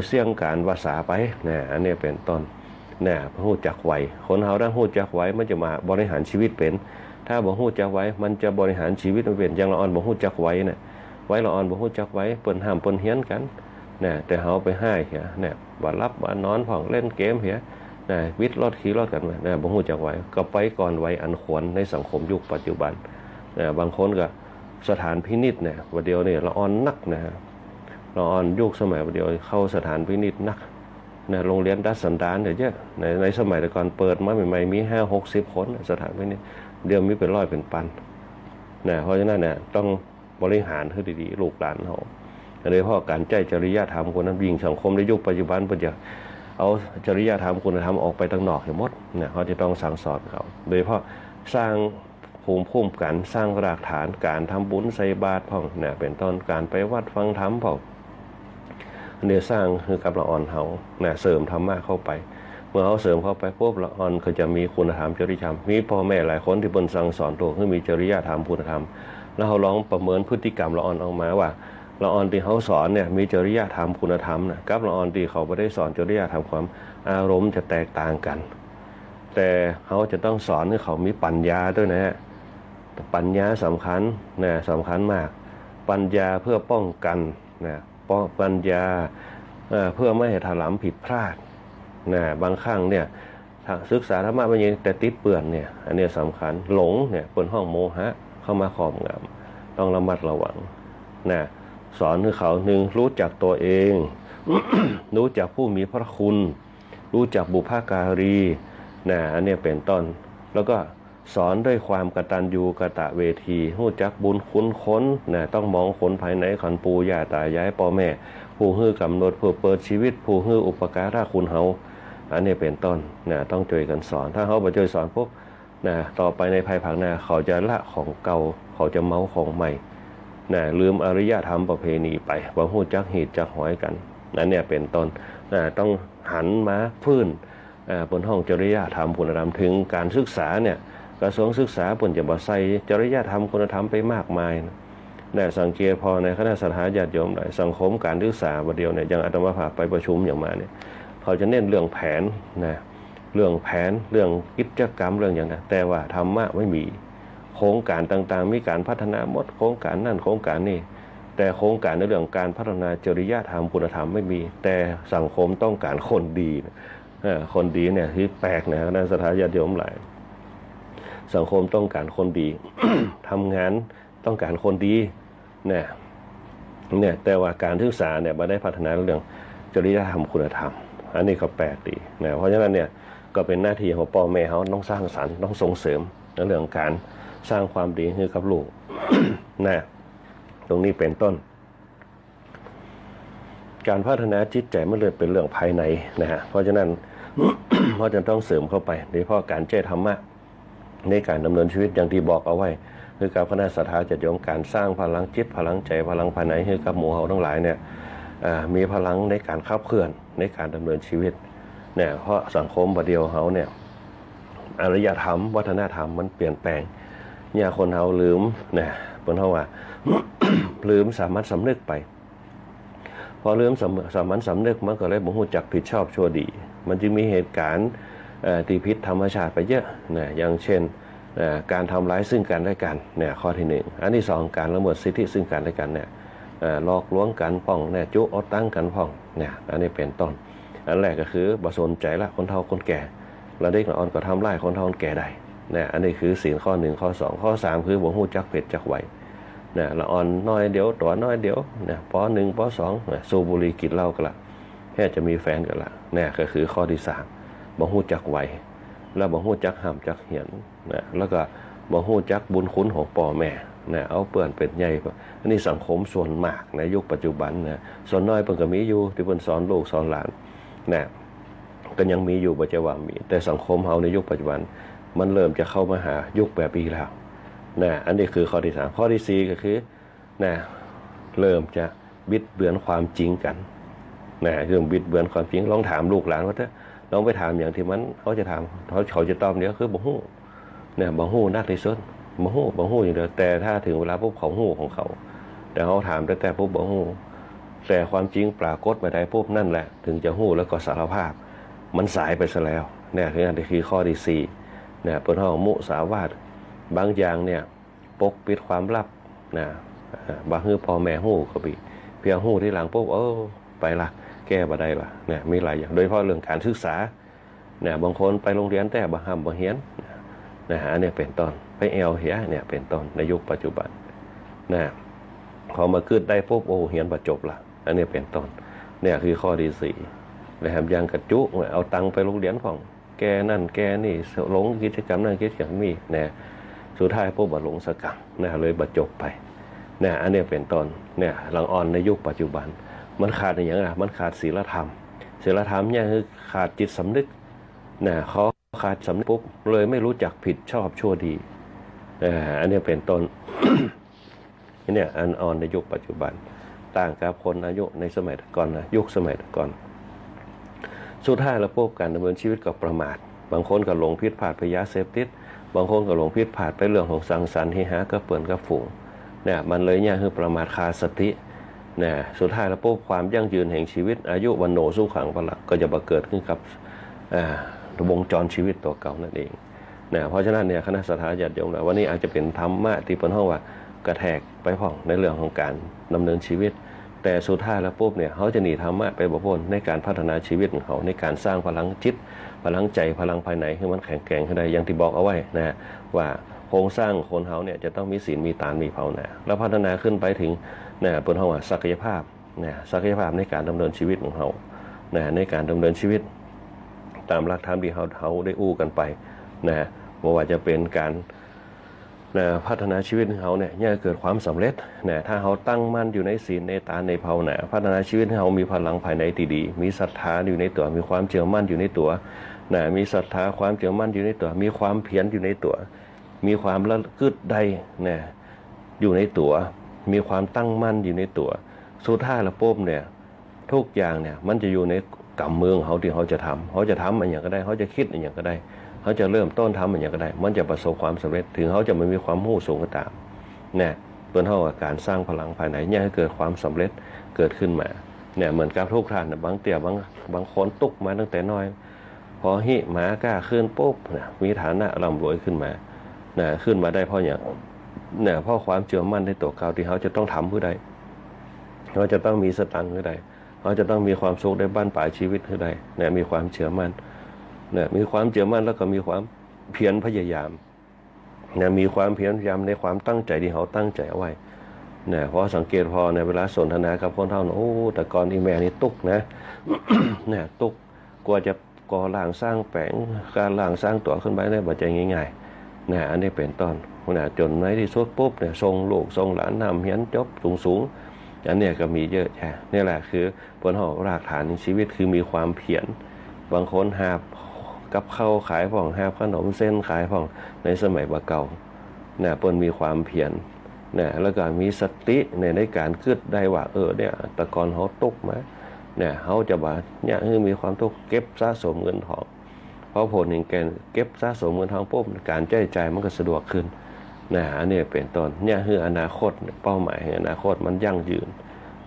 เสี่ยงการวาสาไปอันนี้เป็นต้นฮู้จักไว้คนเฮาถ้าฮู้จักไว้มันจะมาบริหารชีวิตเป็นถ้าบ่ฮู้จักไว้มันจะบริหารชีวิตมันเป็นอย่างละอ่อนบ่ฮู้จักไว้ไว้ละอ่อนบ่ฮู้จักไว้เปิ้นห้ามเปิ้นเฮียนกันแต่เฮาไปให้เหี้ยบ่รับบ่นอนผ่องเล่นเกมเหี้ยวิทย์รถขี่รถกันมาบ่ฮู้จักไว้ก็ไปก่อนไว้อันควรในสังคมยุคปัจจุบันบางคนก็สถานพินิจว่าเดียวนี่ละอ่อนนักละอ่อนยุคสมัยว่าเดียวเข้าสถานพินิจนักโรงเรียนดัดสันดานเยอะในสมัยแต่ก่อนเปิดมาใหม่ๆมี 5-60 คนสถานพินิจเดี๋ยวมีเป็นร้อยเป็นพันเพราะฉะนั้นต้องบริหารให้ดีๆลูกหลานเฮาโดยเฉพาะการใจจริยธรรมคนนั้นยิ่งสังคมในยุคปัจจุบันเพิ่นจะเอาจริยธรรมคุณธรรมออกไปข้างนอกให้หมดเขาจะต้องสั่งสอนเขาโดยเฉพาะสร้างภูมิคุ้มกันสร้างรากฐานการทำบุญใส่บาตรพ่องเป็นต้นการไปวัดฟังธรรมพ่อง เนี่ยสร้างคือกับละอ่อนเฮาเนี่ยเสริมธรรมะเข้าไปเมื่อเขาเสริมเข้าไปปุ๊บละอ่อนก็จะมีคุณธรรมจริยธรรมมีพ่อแม่หลายคนที่เพิ่นสั่งสอนตัวคือมีจริยธรรมคุณธรรมแล้วเขาลองประเมินพฤติกรรมละอ่อนออกมาว่าละอ่อนที่เขาสอนเนี่ยมีจริยธรรมคุณธรรมนะกับละอ่อนที่เขาไม่ได้สอนจริยธรรมความอารมณ์จะแตกต่างกันแต่เขาจะต้องสอนให้เขามีปัญญาด้วยนะฮะปัญญาสำคัญนะสำคัญมากปัญญาเพื่อป้องกันนะปัญญาเพื่อไม่ให้ถลำผิดพลาดนะบางครั้งเนี่ยศึกษาธรรมะไปยังแต่ติดเปื่อนเนี่ยอันนี้สำคัญหลงเนี่ยเป็นห้องโมหะเข้ามาครอบงำต้องระมัดระวังนะสอนให้เขาหนึ่งรู้จักตัวเอง รู้จักผู้มีพระคุณรู้จักบุพการีนะอันนี้เป็นต้นแล้วก็สอนด้วยความกตัญญูกตเวทีรู้จักบุญคุณค้นนะต้องมองคนภายในขันปู่ย่าตายายพ่อแม่ผู้ฮื้อกำหนดผู้เปิดชีวิตผู้ฮื้ออุปการะคุณเฮาอันนี้เป็นต้นนะต้องช่วยกันสอนถ้าเขาไปช่วยสอนปุ๊บนะต่อไปในภายภาคหน้าเขาจะละของเก่าเขาจะเมาของใหม่นะลืมอริยธรรมประเพณีไปว่าฮู้จักหีดจักหอยกันนั่นเนี่ยเป็นต้นนะต้องหันมาฟื้นบนห้องจริยธรรมคุณธรรมถึงการศึกษาเนี่ยกระทรวงศึกษาเพิ่นจะบ่ใส่จริยธรรมคุณธรรมไปมากมายนะสังเกตพอในคณะสัตยาญาติโยมหลายสังคมการศึกษาประเดียวเนี่ยอย่างอาตมาภาพไปประชุมอย่างมาเนี่ยเขาจะเน้นเรื่องแผนนะเรื่องแผนเรื่องกิจกรรมเรื่องอย่างนั้นแต่ว่าธรรมะไม่มีโครงการต่างๆมีการพัฒนาหมดโครงการนั่นโครงการนี่แต่โครงการในเรื่องการพัฒนาจริยธรรมคุณธรรมไม่มีแต่สังคมต้องการคนดีคนดีเนี่ยที่แปลกนะคณะสัตยาญาติโยมหลายสังคมต้องการคนดี ทำงานต้องการคนดีเนี่ยแต่ว่าการศึกษาเนี่ยไม่ได้พัฒนาเรื่องจริยธรรมคุณธรรมอันนี้ก็แปลกดีนะเพราะฉะนั้นเนี่ยก็เป็นหน้าที่ของพ่อแม่เขาต้องสร้างสรรค์ต้องส่งเสริมในเรื่องการสร้างความดีให้กับลูก นะตรงนี้เป็นต้นการพัฒนาจิตใจมันเลยเป็นเรื่องภายในนะฮะเพราะฉะนั้น เพราะจะต้องเสริมเข้าไปโดยเฉพาะการเจริญธรรมะในการดำเนินชีวิตอย่างที่บอกเอาไว้คือการคณะสัตยาญาติโยมการสร้างพลังจิตพลังใจพลังภายในให้กับหมู่เฮาทั้งหลายเนี่ยมีพลังในการขับเคลื่อนในการดำเนินชีวิตเนี่ยเพราะสังคมประเดียวเฮาเนี่ยอารยธรรมวัฒนธรรมมันเปลี่ยนแปลงเนี่ยคนเฮาลืมเนี่ยเพิ่นเฮาว่า ลืมสามัญสำนึกไปพอลืมสามัญสำนึกมันก็เลยบ่ฮู้จักผิดชอบชั่วดีมันจึงมีเหตุการณ์ที่ผิดธรรมชาติไปเยอะนะอย่างเช่นการทำร้ายซึ่งกันและกันเนี่ยข้อที่หนึ่งอันที่สองการละเมิดสิทธิซึ่งกันและกันเนี่ยหลอกลวงกันป้องเนี่ยจุเอาตั้งกันป้องเนี่ยอันนี้เป็นต้นอันแรกก็คือบ่สนใจละคนเฒ่าคนแก่แล้วเด็กอ่อนก็ทำร้ายคนเฒ่าคนแก่ได้เนี่ยอันนี้คือศีลข้อหนึ่งข้อสองข้อสามคือบ่ฮู้จักเพศจักวัยเนี่ยละอ่อนน้อยเดี๋ยวตัวน้อยเดี๋ยวเนี่ยป .1 ป .2 เนี่ยสูบบุหรี่กินเหล้ากันละแค่จะมีแฟนกันละเนี่ยก็คือข้อที่สามบ่ฮู้จักวัยแล้วบ่ฮู้จักห้ามจักเหียนนะแล้วก็บ่ฮู้จักบุญคุณของพ่อแม่นะเอาเปื้อนเป็นใหญ่อันนี้สังคมส่วนมากในยุคปัจจุบันนะส่วนน้อยเพิ่นก็มีอยู่ที่เพิ่นสอนลูกสอนหลานนะก็ยังมีอยู่บ่ใช่ว่ามีแต่สังคมเฮาในยุคปัจจุบันมันเริ่มจะเข้ามาหายุคแบบนี้แล้วนะอันนี้คือข้อที่3ข้อที่4ก็คือนะเริ่มจะบิดเบือนความจริงกันนะเรื่องบิดเบือนความจริงลองถามลูกหลานว่าถ้าลองไปถามอย่างที่มันเขาจะถามเขาจะตอบเดียวคือบ่ฮู้เนี่ยบ่ฮู้นักที่สุดบ่ฮู้อย่างเดียวแต่ถ้าถึงเวลาปุ๊บเขาฮู้ของเขาแต่เขาถามแต่ปุ๊บบ่ฮู้แต่ความจริงปรากฏไปได้ปุ๊บนั่นแหละถึงจะฮู้แล้วก็สารภาพมันสายไปซะแล้วเนี่ยคือข้อที่4เนี่ยเปิ้นเฮามุสาวาทบางอย่างเนี่ยปกปิดความลับนะบ่ฮื้อพ่อแม่ฮู้ก็มีเพียงฮู้ที่หลังปุ๊บไปละแก้บ่ได้ละเนี่ยมีหลายอย่างโดยเฉพาะเรื่องการศึกษาเนี่ยบางคนไปโรงเรียนแต่บ่ห้ามบ่เรียนนะฮะอันนี้เป็นต้นไปแอวเหียเนี่ยเป็นต้นในยุคปัจจุบันนะพอมาขึ้นได้ปุ๊บเรียนบ่จบละอันนี้เป็นต้นเนี่ยคือข้อที่4นะครับอย่างกระจุเอาตังค์ไปโรงเรียนของแกนั่นแกนี่หลงกิจกรรมนั่นกิจกรรมนี่นะสุดท้ายปุ๊บบ่หลงสักกรรมนะเลยบ่จบไปเนี่ยอันนี้เป็นต้นเนี่ยหลังอ่อนในยุคปัจจุบันมันขาดอย่างไรมันขาดศีลธรรมเนี่ยคือขาดจิตสำนึกนะเขาขาดสำนึกปุ๊บเลยไม่รู้จักผิดชอบชั่วดีอันนี้เป็นต้น เนี่ยอันอ่อนในยุคปัจจุบัน ต่างกับคนอายุในสมัยก่อนนะยุคสมัยก่อนสุดท้ายระบบการดำเนินชีวิตก็ประมาทบางคนก็หลงผิดพลาดไปยาเสพติดบางคนก็หลงผิดพลาดไปเรื่องของสังสรรค์ที่หาก็เปิ่นกับฝูงเนี่ยมันเลยเนี่ยคือประมาทขาดสติเนี่ยสุดท้ายระบบความยั่งยืนแห่งชีวิตอายุวันโนสุขังพละก็จะบังเกิดขึ้นกับวงจรชีวิตตัวเก่านั่นเองนะเพราะฉะนั้นเนี่ยคณะสัตยาญาติโยมนะวันนี้อาจจะเป็นธรรมะที่เปิ้นเฮาว่ากระแทกไปพ้องในเรื่องของการดำเนินชีวิตแต่สุดท้ายแล้วปุ๊บเนี่ยเขาจะหนีธรรมะไปบ่พ้นในการพัฒนาชีวิตของเขาในการสร้างพลังจิตพลังใจพลังภายในให้มันแข็งแกร่งขึ้นได้อย่างที่บอกเอาไว้นะว่าโครงสร้างคนเขาเนี่ยจะต้องมีศีลมีตานมีภาวนาแล้วพัฒนาขึ้นไปถึงนะเปิ้นเฮาว่าศักยภาพนะศักยภาพในการดำเนินชีวิตของเขานะในการดำเนินชีวิตตามหลักธรรมที่เขาได้อู้กันไปนะว่าจะเป็นการพัฒนาชีวิตของเขาเนี่ยย่อเกิดความสำเร็จนะถ้าเขาตั้งมั่นอยู่ในศีลในตานในภาวนาพัฒนาชีวิตของเขามีพลังภายในที่ดีมีศรัทธาอยู่ในตัวมีความเชื่อมั่นอยู่ในตัวนะมีศรัทธาความเชื่อมั่นอยู่ในตัวมีความเพียรอยู่ในตัวมีความละกึดใดนะอยู่ในตัวมีความตั้งมั่นอยู่ในตัวสุดท้ายแล้วปุ๊บเนี่ยทุกอย่างเนี่ยมันจะอยู่ในกำมือของเขาที่เขาจะทำอะไรอย่างก็ได้เขาจะคิดอะไรอย่างก็ได้เขาจะเริ่มต้นทำอย่างก็ได้มันจะประสบความสำเร็จถึงเขาจะไม่มีความรู้สูงก็ตามเนี่ยเป็นเท่ากับการสร้างพลังภายในเนี่ยให้เกิดความสำเร็จเกิดขึ้นมาเนี่ยเหมือนกับทุกท่านบางเตี่ยบางคนตุกมาตั้งแต่น้อยพอหิหมากล้าขึ้นปุ๊บเนี่ยมีฐานะร่ำรวยขึ้นมาเนี่ยขึ้นมาได้เพราะอย่างเนี่ยเพราะความเชื่อมั่นในตัวเก่าที่เขาจะต้องทำเพื่อใดเขาจะต้องมีสตังค์เพื่อใดเขาจะต้องมีความสุขในบ้านปลายชีวิตเพื่อใดเนี่ยมีความเชื่อมั่นเนี่ยมีความเชื่อมั่นแล้วก็มีความเพียรพยายามเนี่ยมีความเพียรพยายามในความตั้งใจที่เขาตั้งใจเอาไว้เนี่ยเพราะสังเกตพอในเวลาสนทนากับคนเท่าโอ้แต่ก่อนที่แม่นี่ตุกนะ เนี่ยตุกกว่าจะก่อร่างสร้างแปลงการร่างสร้างตัวขึ้นไปได้บ่ใจง่ายๆเนี่ยอันนี้เป็นต้นเนี่ยจนในที่สุดปุ๊บเนี่ยส่งลูกส่งหลานนำเฮียนจบสูงอันนี้ก็มีเยอะแยะนี่แหละคือผลของรากฐานในชีวิตคือมีความเพียรบางคนหาบกับข้าวขายผ่องหาบขนมเส้นขายผ่องในสมัยเก่าเนี่ยเปิ้นมีความเพียรเนี่ยแล้วก็มีสติในการคิดได้ว่าเนี่ยตะกอนเขาตกมาเนี่ยเขาจะบ่เนี่ยคือมีความทุกข์เก็บสะสมเงินทองเพราะผลแห่งการเก็บสะสมเงินทองปุ๊บการใช้จ่ายมันก็สะดวกขึ้นนะอันนี้เป็นต้นเนี่ยคืออนาคตเป้าหมายแห่งอนาคตมันยั่งยืน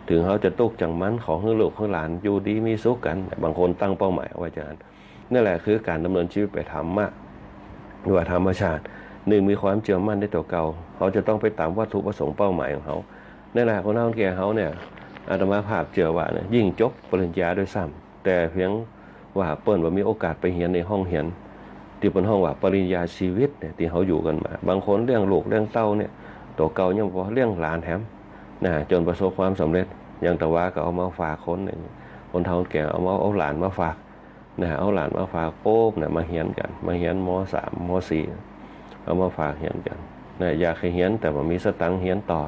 ถึงเขาจะตุกจังมันของลูกของหลานอยู่ดีมีสุขกันบางคนตั้งเป้าหมายไว้อย่างนั้นนี่แหละคือการดำเนินชีวิตไปธรรมะหรือว่าธรรมชาติหนึ่งมีความเชื่อมั่นในตัวเก่าเขาจะต้องไปตามวัตถุประสงค์เป้าหมายของเขานี่แหละคนเฒ่าแก่เขาเนี่ยอาตมาภาพเชื่อว่าเนี่ยยิ่งจบปริญญาด้วยซ้ำแต่เพียงว่าเปิ้นว่ามีโอกาสไปเรียนในห้องเรียนที่เป็นห้องว่าปริญญาชีวิตเนี่ยที่เขาอยู่กันมาบางคนเรื่องลูกเรื่องเต้าเนี่ยตัวเก่ายังบ่เรื่องหลานแถมนะจนประสบความสำเร็จอย่างตะว่าก็เอามาฝากคนหนึ่งคนเฒ่าแก่เอาหลานมาฝากนะเอาหลานมาฝากโป๊บเนี่ยมาเรียนกันมาเรียนม.3 ม.4 เอามาฝากเรียนกันนะอยากให้เรียนแต่ว่ามีสตังค์เรียนต่อ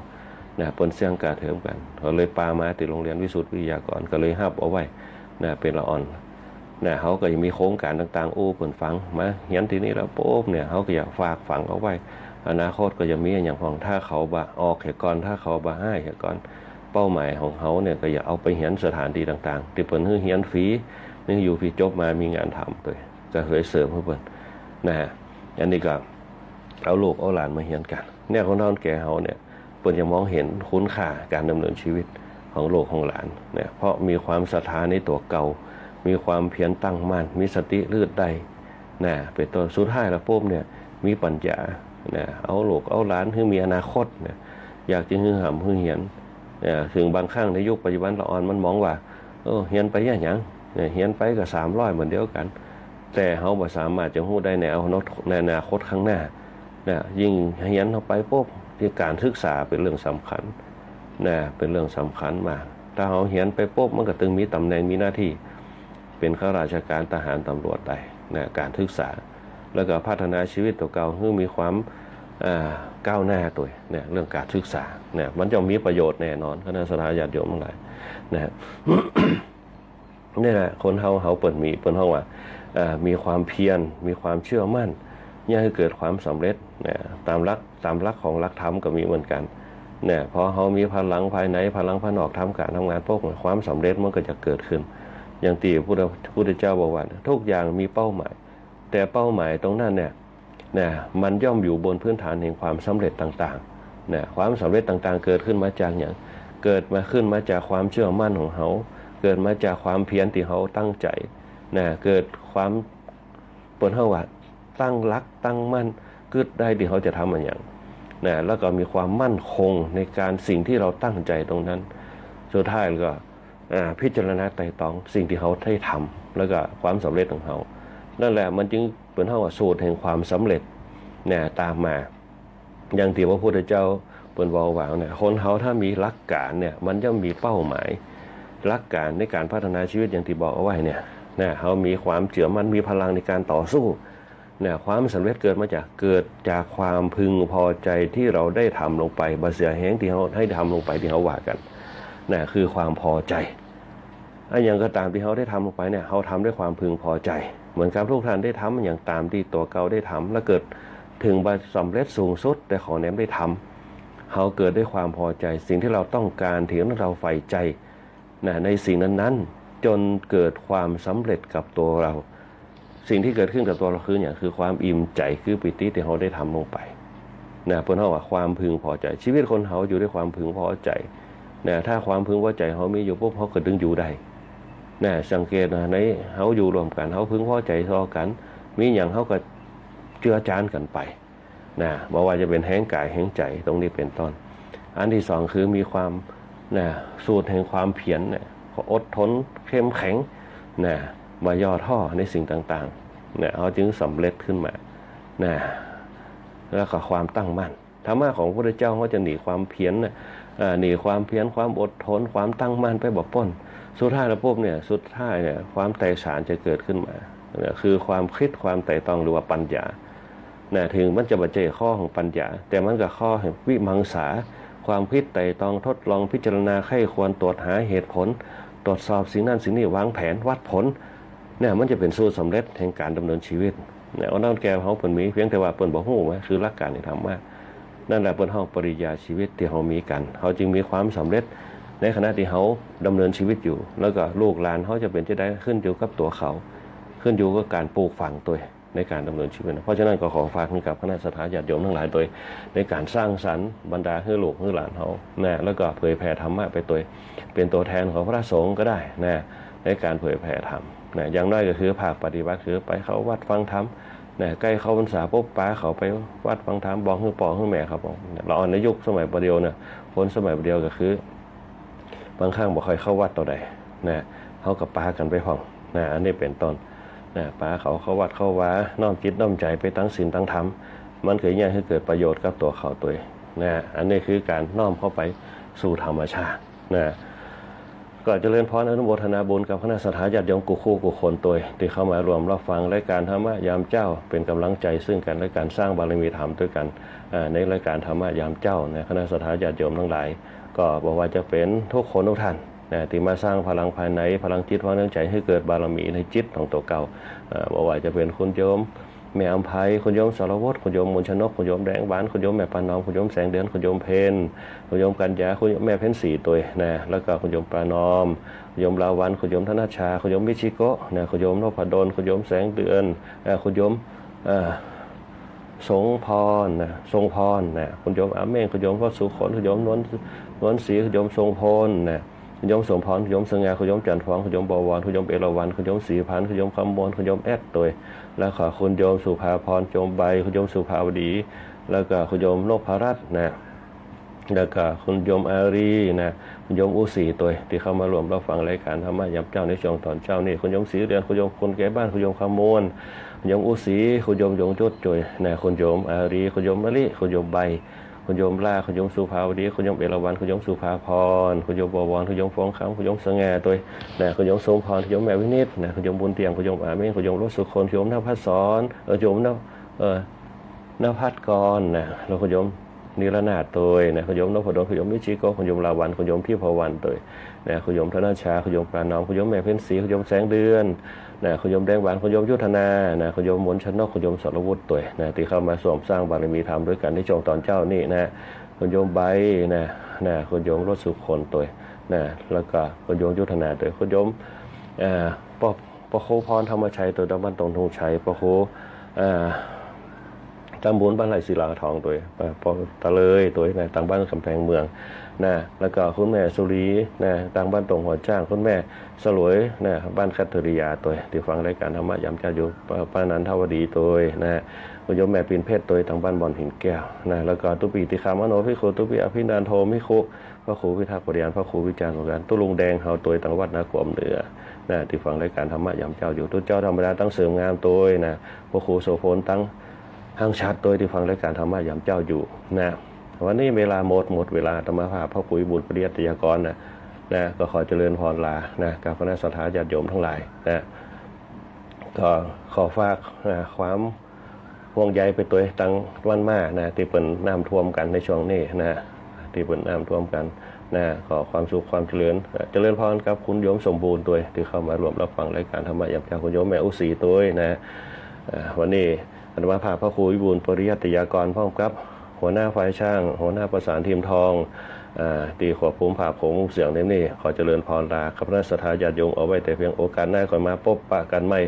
นะเปิ้นเสี่ยงกาเทิมกันเขาเลยปามาติดโรงเรียนวิสุทธิวิทยากรก็เลยฮับเอาไว้นะเป็นละอ่อนนะเขาก็ยังมีโครงการต่างๆเปิ้นฟังมาเรียนทีนี้แล้วโป๊บเนี่ยเขาก็อยากฝากฝังเอาไว้อนาคตก็จะมีอย่างของถ้าเขาบ่ออกเหตุก่อนถ้าเขาบ่ให้เหตุก่อนเป้าหมายของเขาเนี่ยก็อยากเอาไปเรียนสถานที่ต่างๆที่เปิ้นเรียนฟรีนี่อยู่พี่จบมามีงานทำตัวก็เคยเสริมเพิ่นนะฮะอันนี้ก็เอาลูกเอาหลานมาเรียนกันเนี่ยคนเฒ่าแก่เขาเนี่ยเปิ้นจะมองเห็นคุณค่าการดำเนินชีวิตของลูกของหลานเนี่ยเพราะมีความศรัทธาในตัวเก่ามีความเพียรตั้งมั่นมีสติลืดได้นะเป็นต้นสุดท้ายแล้วปุ๊บเนี่ยมีปัญญานะเอาลูกเอาหลานให้มีอนาคตเนี่ยอยากจะฮือหำฮือเหียนถึงบางครั้งในยุคปัจจุบันละอ่อนมันมองว่าเฮียนไปอย่างหยังเฮียนไปก็300เหมือนเดียวกันแต่เขาบ่สามารถจะฮู้ได้ในอนาคตข้างหน้าเนี่ยยิ่งเฮียนเข้าไปปุ๊บที่การศึกษาเป็นเรื่องสำคัญนะเป็นเรื่องสำคัญมากถ้าเขาเฮียนไปปุ๊บมันก็ตึงมีตำแหน่งมีหน้าที่เป็นข้าราชการทหารตำรวจได้นะการศึกษาแล้วก็พัฒนาชีวิตตัวเก่าให้มีความก้าวหน้าตัวเนี่ยเรื่องการศึกษาเนี่ยมันจะมีประโยชน์แน่นอนคณะสัตยาญาติโยมทั้งหลายนะ นี่แหละคนเขาเปิดห้องว่ามีความเพียรมีความเชื่อมั่นเนี่ยให้เกิดความสำเร็จเนี่ยตามหลักของหลักธรรมก็มีเหมือนกัน เนี่ยพอเขามีพลังภายในพลังภายนอกทำการทำงานพวกความสำเร็จมันก็จะเกิดขึ้นอย่างที่พระพุทธเจ้าบอกว่าทุกอย่างมีเป้าหมายแต่เป้าหมายตรงนั้นเนี่ยมันย่อมอยู่บนพื้นฐานแห่งความสำเร็จต่างๆเนี่ยความสำเร็จต่างๆเกิดขึ้นมาจากอย่างเกิดมาขึ้นมาจากความเชื่อมั่นของเขาเกิดมาจากความเพียรที่เขาตั้งใจเกิดความเปิดเฮาว่าตั้งรักตั้งมั่นกึดได้ที่เขาจะทำมันอย่างแล้วก็มีความมั่นคงในการสิ่งที่เราตั้งใจตรงนั้นสุดท้ายก็พิจารณาไต่ตองสิ่งที่เขาได้ทำแล้วก็ความสำเร็จของเขานั่นแหละมันจึงเป็นเท่ากับสูตรแห่งความสำเร็จตามมาอย่างที่พระพุทธเจ้าเปิดบอกว่าคนเขาถ้ามีหลักการมันจะมีเป้าหมายหลักการในการพัฒนาชีวิตอย่างที่บอกเอาไว้เขามีความเชื่อมั่นมีพลังในการต่อสู้ความสำเร็จเกิดจากความพึงพอใจที่เราได้ทำลงไปบาเสียแห้งที่เขาให้ทำลงไปที่เขาว่ากันคือความพอใจอย่างก็ตามที่เขาได้ทำลงไปเขาทำด้วยความพึงพอใจเหมือนกับทุกท่านได้ทำอย่างตามที่ตัวเก่าได้ทำแล้วเกิดถึงสำเร็จสูงสุดแต่ของแนมได้ทำเขาเกิดด้วยความพอใจสิ่งที่เราต้องการที่เราใฝ่ใจในสิ่งนั้นๆจนเกิดความสำเร็จกับตัวเราสิ่งที่เกิดขึ้นกับตัวเราคือความอิ่มใจคือปิติที่เขาได้ทำลงไปเพื่อนเขาว่าความพึงพอใจชีวิตคนเขาอยู่ด้วยความพึงพอใจถ้าความพึงพอใจเขามีอยู่ปุ๊บเขาก็ดึงอยู่ได้สังเกตในเขาอยู่รวมกันเขาพึงพอใจต่อกันมีอย่างเขาก็เจือจานกันไปบอกว่าจะเป็นแห้งกายแห้งใจตรงนี้เป็นต้นอันที่สองคือมีความสูตรแห่งความเพียรอดทนเข้มแข็งมาย่อท่อในสิ่งต่างๆเขาจึงสำเร็จขึ้นมาแล้วก็ความตั้งมั่นธรรมะของพระพุทธเจ้าเขาจะหนีความเพียรหนีความเพียรความอดทนความตั้งมั่นไปบ่ป้นสุดท้ายแล้วปุ๊บสุดท้ายความไต่สารจะเกิดขึ้นมาคือความคิดความไต่ตองหรือว่าปัญญาถึงมันจะบรรเจข้อของปัญญาแต่มันก็ข้อแห่งวิมังสาความคิดไต่ตองทดลองพิจารณาไข้ควรตรวจหาเหตุผลตรวจสอบสิ่งนั้นสิ่งนี้วางแผนวัดผลมันจะเป็นสูตรสำเร็จแห่งการดำเนินชีวิตเอาด้านแก้เขาเปิ่นมีเพียงแต่ว่าเปิ่นบอกหูไหมคือหลักการที่ทำมากนั่นแหละเป็นห้องปริยาชีวิตที่เขามีกันเขาจึงมีความสำเร็จในขณะที่เขาดำเนินชีวิตอยู่แล้วก็ลูกหลานเขาจะเป็นจะได้ขึ้นอยู่กับตัวเขาขึ้นอยู่กับการปลูกฝังตัวในการดำเนินชีวิตเพราะฉะนั้นก็ขอฝากให้กับคณะสัตยาธิโยมทั้งหลายตัวในการสร้างสรรค์บรรดาให้ลูกให้หลานเขาแล้วก็เผยแผ่ธรรมะไปตัวเป็นตัวแทนของพระสงฆ์ก็ได้ในการเผยแผ่ธรรมอย่างน้อยก็คือภาคปฏิบัติคือไปเข้าวัดฟังธรรมใกล้เข้าพรรษาปุ๊บป้าเขาไปวัดฟังธรรมบอกให้พ่อให้แม่ครับผมเราในยุคสมัยประเดียวคนสมัยประเดียวก็คือบางครั้งบ่ค่อยเข้าวัดต่อใดเขากับป้ากันไปห้องอันนี้เป็นต้นป้าเขาเข้าวัดเข้าวาน้อมจิตน้อมใจไปตั้งศีลตั้งธรรมมันเคยยังให้เกิดประโยชน์กับตัวเขาตัวอันนี้คือการน้อมเข้าไปสู่ธรรมชาติก็เจริญพรอนุโมทนาบุญกับคณะสัตยาธิโยมกุคนตัวที่เข้ามารวมรับฟังรายการธรรมะยามเจ้าเป็นกำลังใจซึ่งกันและการสร้างบารมีธรรมด้วยกันในรายการธรรมะยามเจ้าคณะสัตยาธิโยมทั้งหลายก็บอกว่าจะเป็นทุกคนทุกท่านที่มาสร้างพลังภายในพลังจิตพลังใจให้เกิดบารมีในจิตของตัวเก่าบอกว่าจะเป็นคุณโยมแม่อภัยคุณโยมสารวัตรคุณโยมมนชนกคุณโยมแดงหวานคุณโยมแม่ปานน้องคุณโยมแสงเดือนคุณโยมเพนคุณโยมกัญญาคุณโยมแม่เพ็ญศรีตัวแล้วก็คุณโยมปานอมคุณโยมลาวันคุณโยมธนชาคุณโยมมิชิโกคุณโยมนพดลคุณโยมแสงเดือนคุณโยมสงพรทรงพรคุณโยมอาเมงคุณโยมพ่อสุขนคุณโยมนวลศรีคุณโยมทรงพลคุณโยมสมพรคุณโยมสง่าคุณโยมจันทร์ฟองคุณโยมบวรคุณโยมเอราวัณคุณโยมศรีพันธ์คุณโยมคำมวลคุณโยมแอดตัวแล้วก็คุณโยมสุภาพรโยมใบคุณโยมสุภาวดีแล้วก็คุณโยมนพรัตน์แล้วก็คุณโยมอารีคุณโยมอุสีตัวที่เข้ามารวมรับฟังรายการธรรมะยามเจ้าในช่วงตอนเช้านี่คุณโยมศรีเดือนคุณโยมคนแก่บ้านคุณโยมคำมวลคุณโยมอุสีคุณโยมยงจุดจุยคุณโยมอารีคุณโยมมะลิคุณโยมใบคุณโยมลาคุณโยมสุภาวดีคุณโยมเอราวัณคุณโยมสุภาพรคุณโยมบวรคุณโยมฟองคำคุณโยมสง่าตัวคุณโยมสมพรคุณโยมแม่วินิจคุณโยมบุญเตียงคุณโยมอาเมงคุณโยมรสสุคนคุณโยมนภัสสรคุณโยมนภัสกรแล้วคุณโยมนิรนาถตัวคุณโยมนพดลคุณโยมมิชิโกคุณโยมลาวันคุณโยมที่พวันตัวคุณโยมธนชาคุณโยมปราน้อมคุณโยมแม่เพ็ญศรีคุณโยมแสงเดือนคุณโยมแดงหวานคุณโยมยุทธนาคุณโยมมนชนกคุณโยมสรวุฒิตัวที่เข้ามาสวมสร้างบารมีธรรมด้วยกันในช่วงตอนเจ้านี่ คุณโยมใบนะคุณโยมรถสุคนตัวนะแล้วก็คุณโยมยุทธนาตัวคุณโยมปะโคพรธรรมชัยตัวตำบลตรงธงชัยปะโคตำบลบ้านไหลศิลาทองตัวปอตะเลยตัวนะต่างบ้านกำแพงเมืองนะแล้วก็คุณแม่สุรีนะต่างบ้านตรงหัวจ้างคุณแม่สลวยนะบ้านคัตเทริยาตัวที่ฟังรายการธรรมะยามเจ้าอยู่ปานันทวดีตัวนะคุณโยมแม่ปีนเพชรตัวต่างบ้านบอนหินแก้วนะแล้วก็ตุปีติคามโนพิโคตุปีอภินันโทมิโคพระครูพิทักษ์ปริยานพระครูวิจารณ์ของการตุลุงแดงเฮาตัวต่างวัดนากวมเหนือนะที่ฟังรายการธรรมะยามเจ้าอยู่ตุเจ้าธรรมดาตั้งเสริมงามตัวนะพระครูโสพลตั้งห้างชัดตัวที่ฟังรายการธรรมะยามเจ้าอยู่นะวันนี้เวลาหมดเวลาธรรมภาพพระปุ๋ยบุญปริยัติยากรนะก็ขอเจริญพรลานะกับคณะสัตยาญาติโยมทั้งหลายนะก็ขอฝากความห่วงใยไปตัวตั้งวันมานะที่เป็นน้ำท่วมกันในช่วงนี้นะที่เป็นน้ำท่วมกันนะขอความสุขความเจริญพรกับคุณโยมสมบูรณ์ตัวที่เข้ามารวมรับฟังรายการธรรมะยามเจ้าคุณโยมแม่อุศรีตัวนะวันนี้ธรรมภาพพระครูวิบูลย์ปริยัติยากรพร้อมกับหัวหน้าฝ่ายช่างหัวหน้าประสานทีมทองตีขวบภูมิภาพของเสียงนี้ขอเจริญพรลาคณะสัตยาญาติโยมเอาไว้แต่เพียงโอกาสหน้าก่อนมาพบปะกันใหม่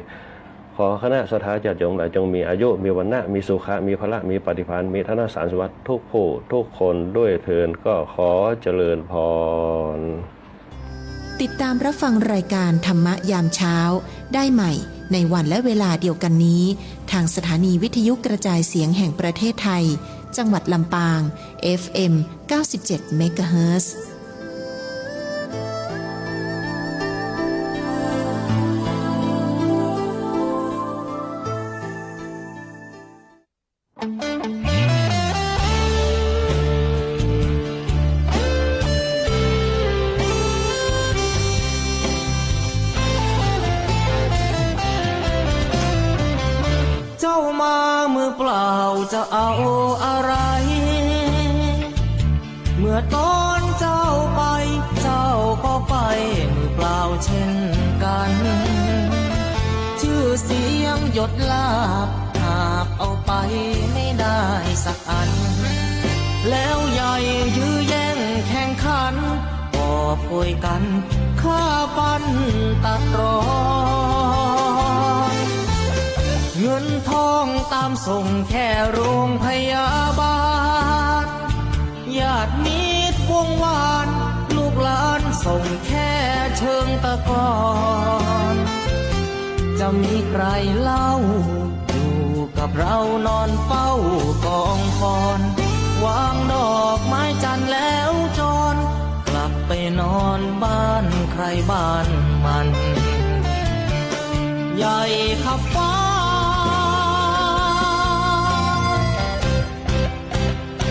ขอคณะสัตยาญาติโยมหลายจงมีอายุมีวรรณะมีสุขะมีพละมีปฏิภาณมีธนสารสวัสดิ์ทุกผู้ทุกคนด้วยเทินก็ขอเจริญพรติดตามรับฟังรายการธรรมะยามเช้าได้ใหม่ในวันและเวลาเดียวกันนี้ทางสถานีวิทยุกระจายเสียงแห่งประเทศไทยจังหวัดลำปาง FM 97 เมกะเฮิรตซ์เจ้ามามือเปล่าจะเอาอะไรเมื่อตอนเจ้าไปเจ้าก็ไปมือเปล่าเช่นกันชื่อเสียงหยดลาบหากเอาไปไม่ได้สักอันแล้วใหญ่ยื้อแย่งแข่งขันก็ป่วยกันฆ่าฟันตัดรอนเงินทองตามส่งแค่โรงพยาบาลญาติมิตรวงวานลูกหลานส่งแค่เชิงตะกอนจะมีใครเล่าอยู่กับเรานอนเฝ้ากองฟอนวางดอกไม้จันทร์แล้วจรกลับไปนอนบ้านใครบ้านมันใหญ่ขับฟ้า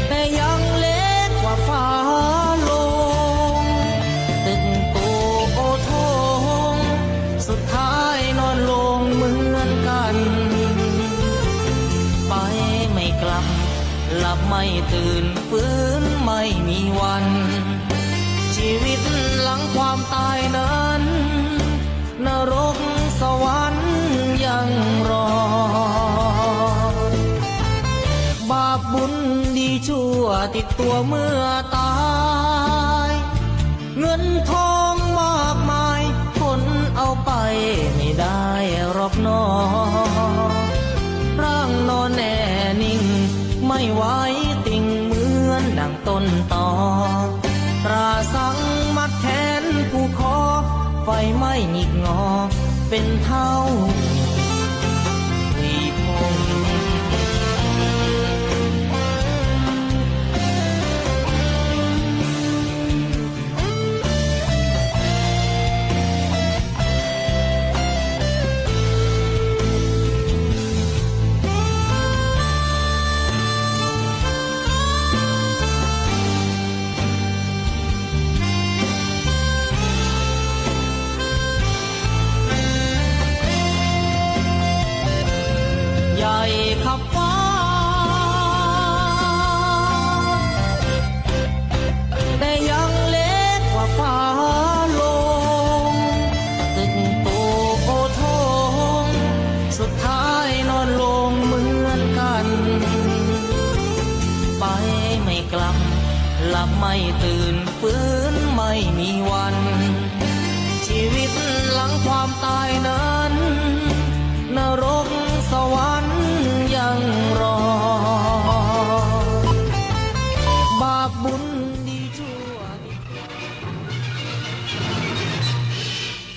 แต่ยังเล็กกว่าฟ้าลงตึกโตโอทงสุดท้ายนอนลงเหมือนกันไปไม่กลับหลับไม่ตื่นฟื้นไม่มีวันชีวิตหลังความตายนั้นนรกสวรรค์ยังรอบาปบุญดีชั่วติดตัวเมื่อตายเงินทองมากมายคนเอาไปไม่ได้หรอกน้อร่างนอนแน่นิ่งไม่ไหวติ่งเหมือนดังต้นตอตราสังมัดแขนผู้คอไฟไม่หงิกงอเป็นเท่าวีพง หลับไม่ตื่นฟื้นไม่มีวัน ชีวิตหลังความตายนั้น นรกสวรรค์ยังรอ บาปบุญดีชั่ว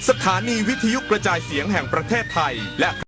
สถานีวิทยุกระจายเสียงแห่งประเทศไทยและ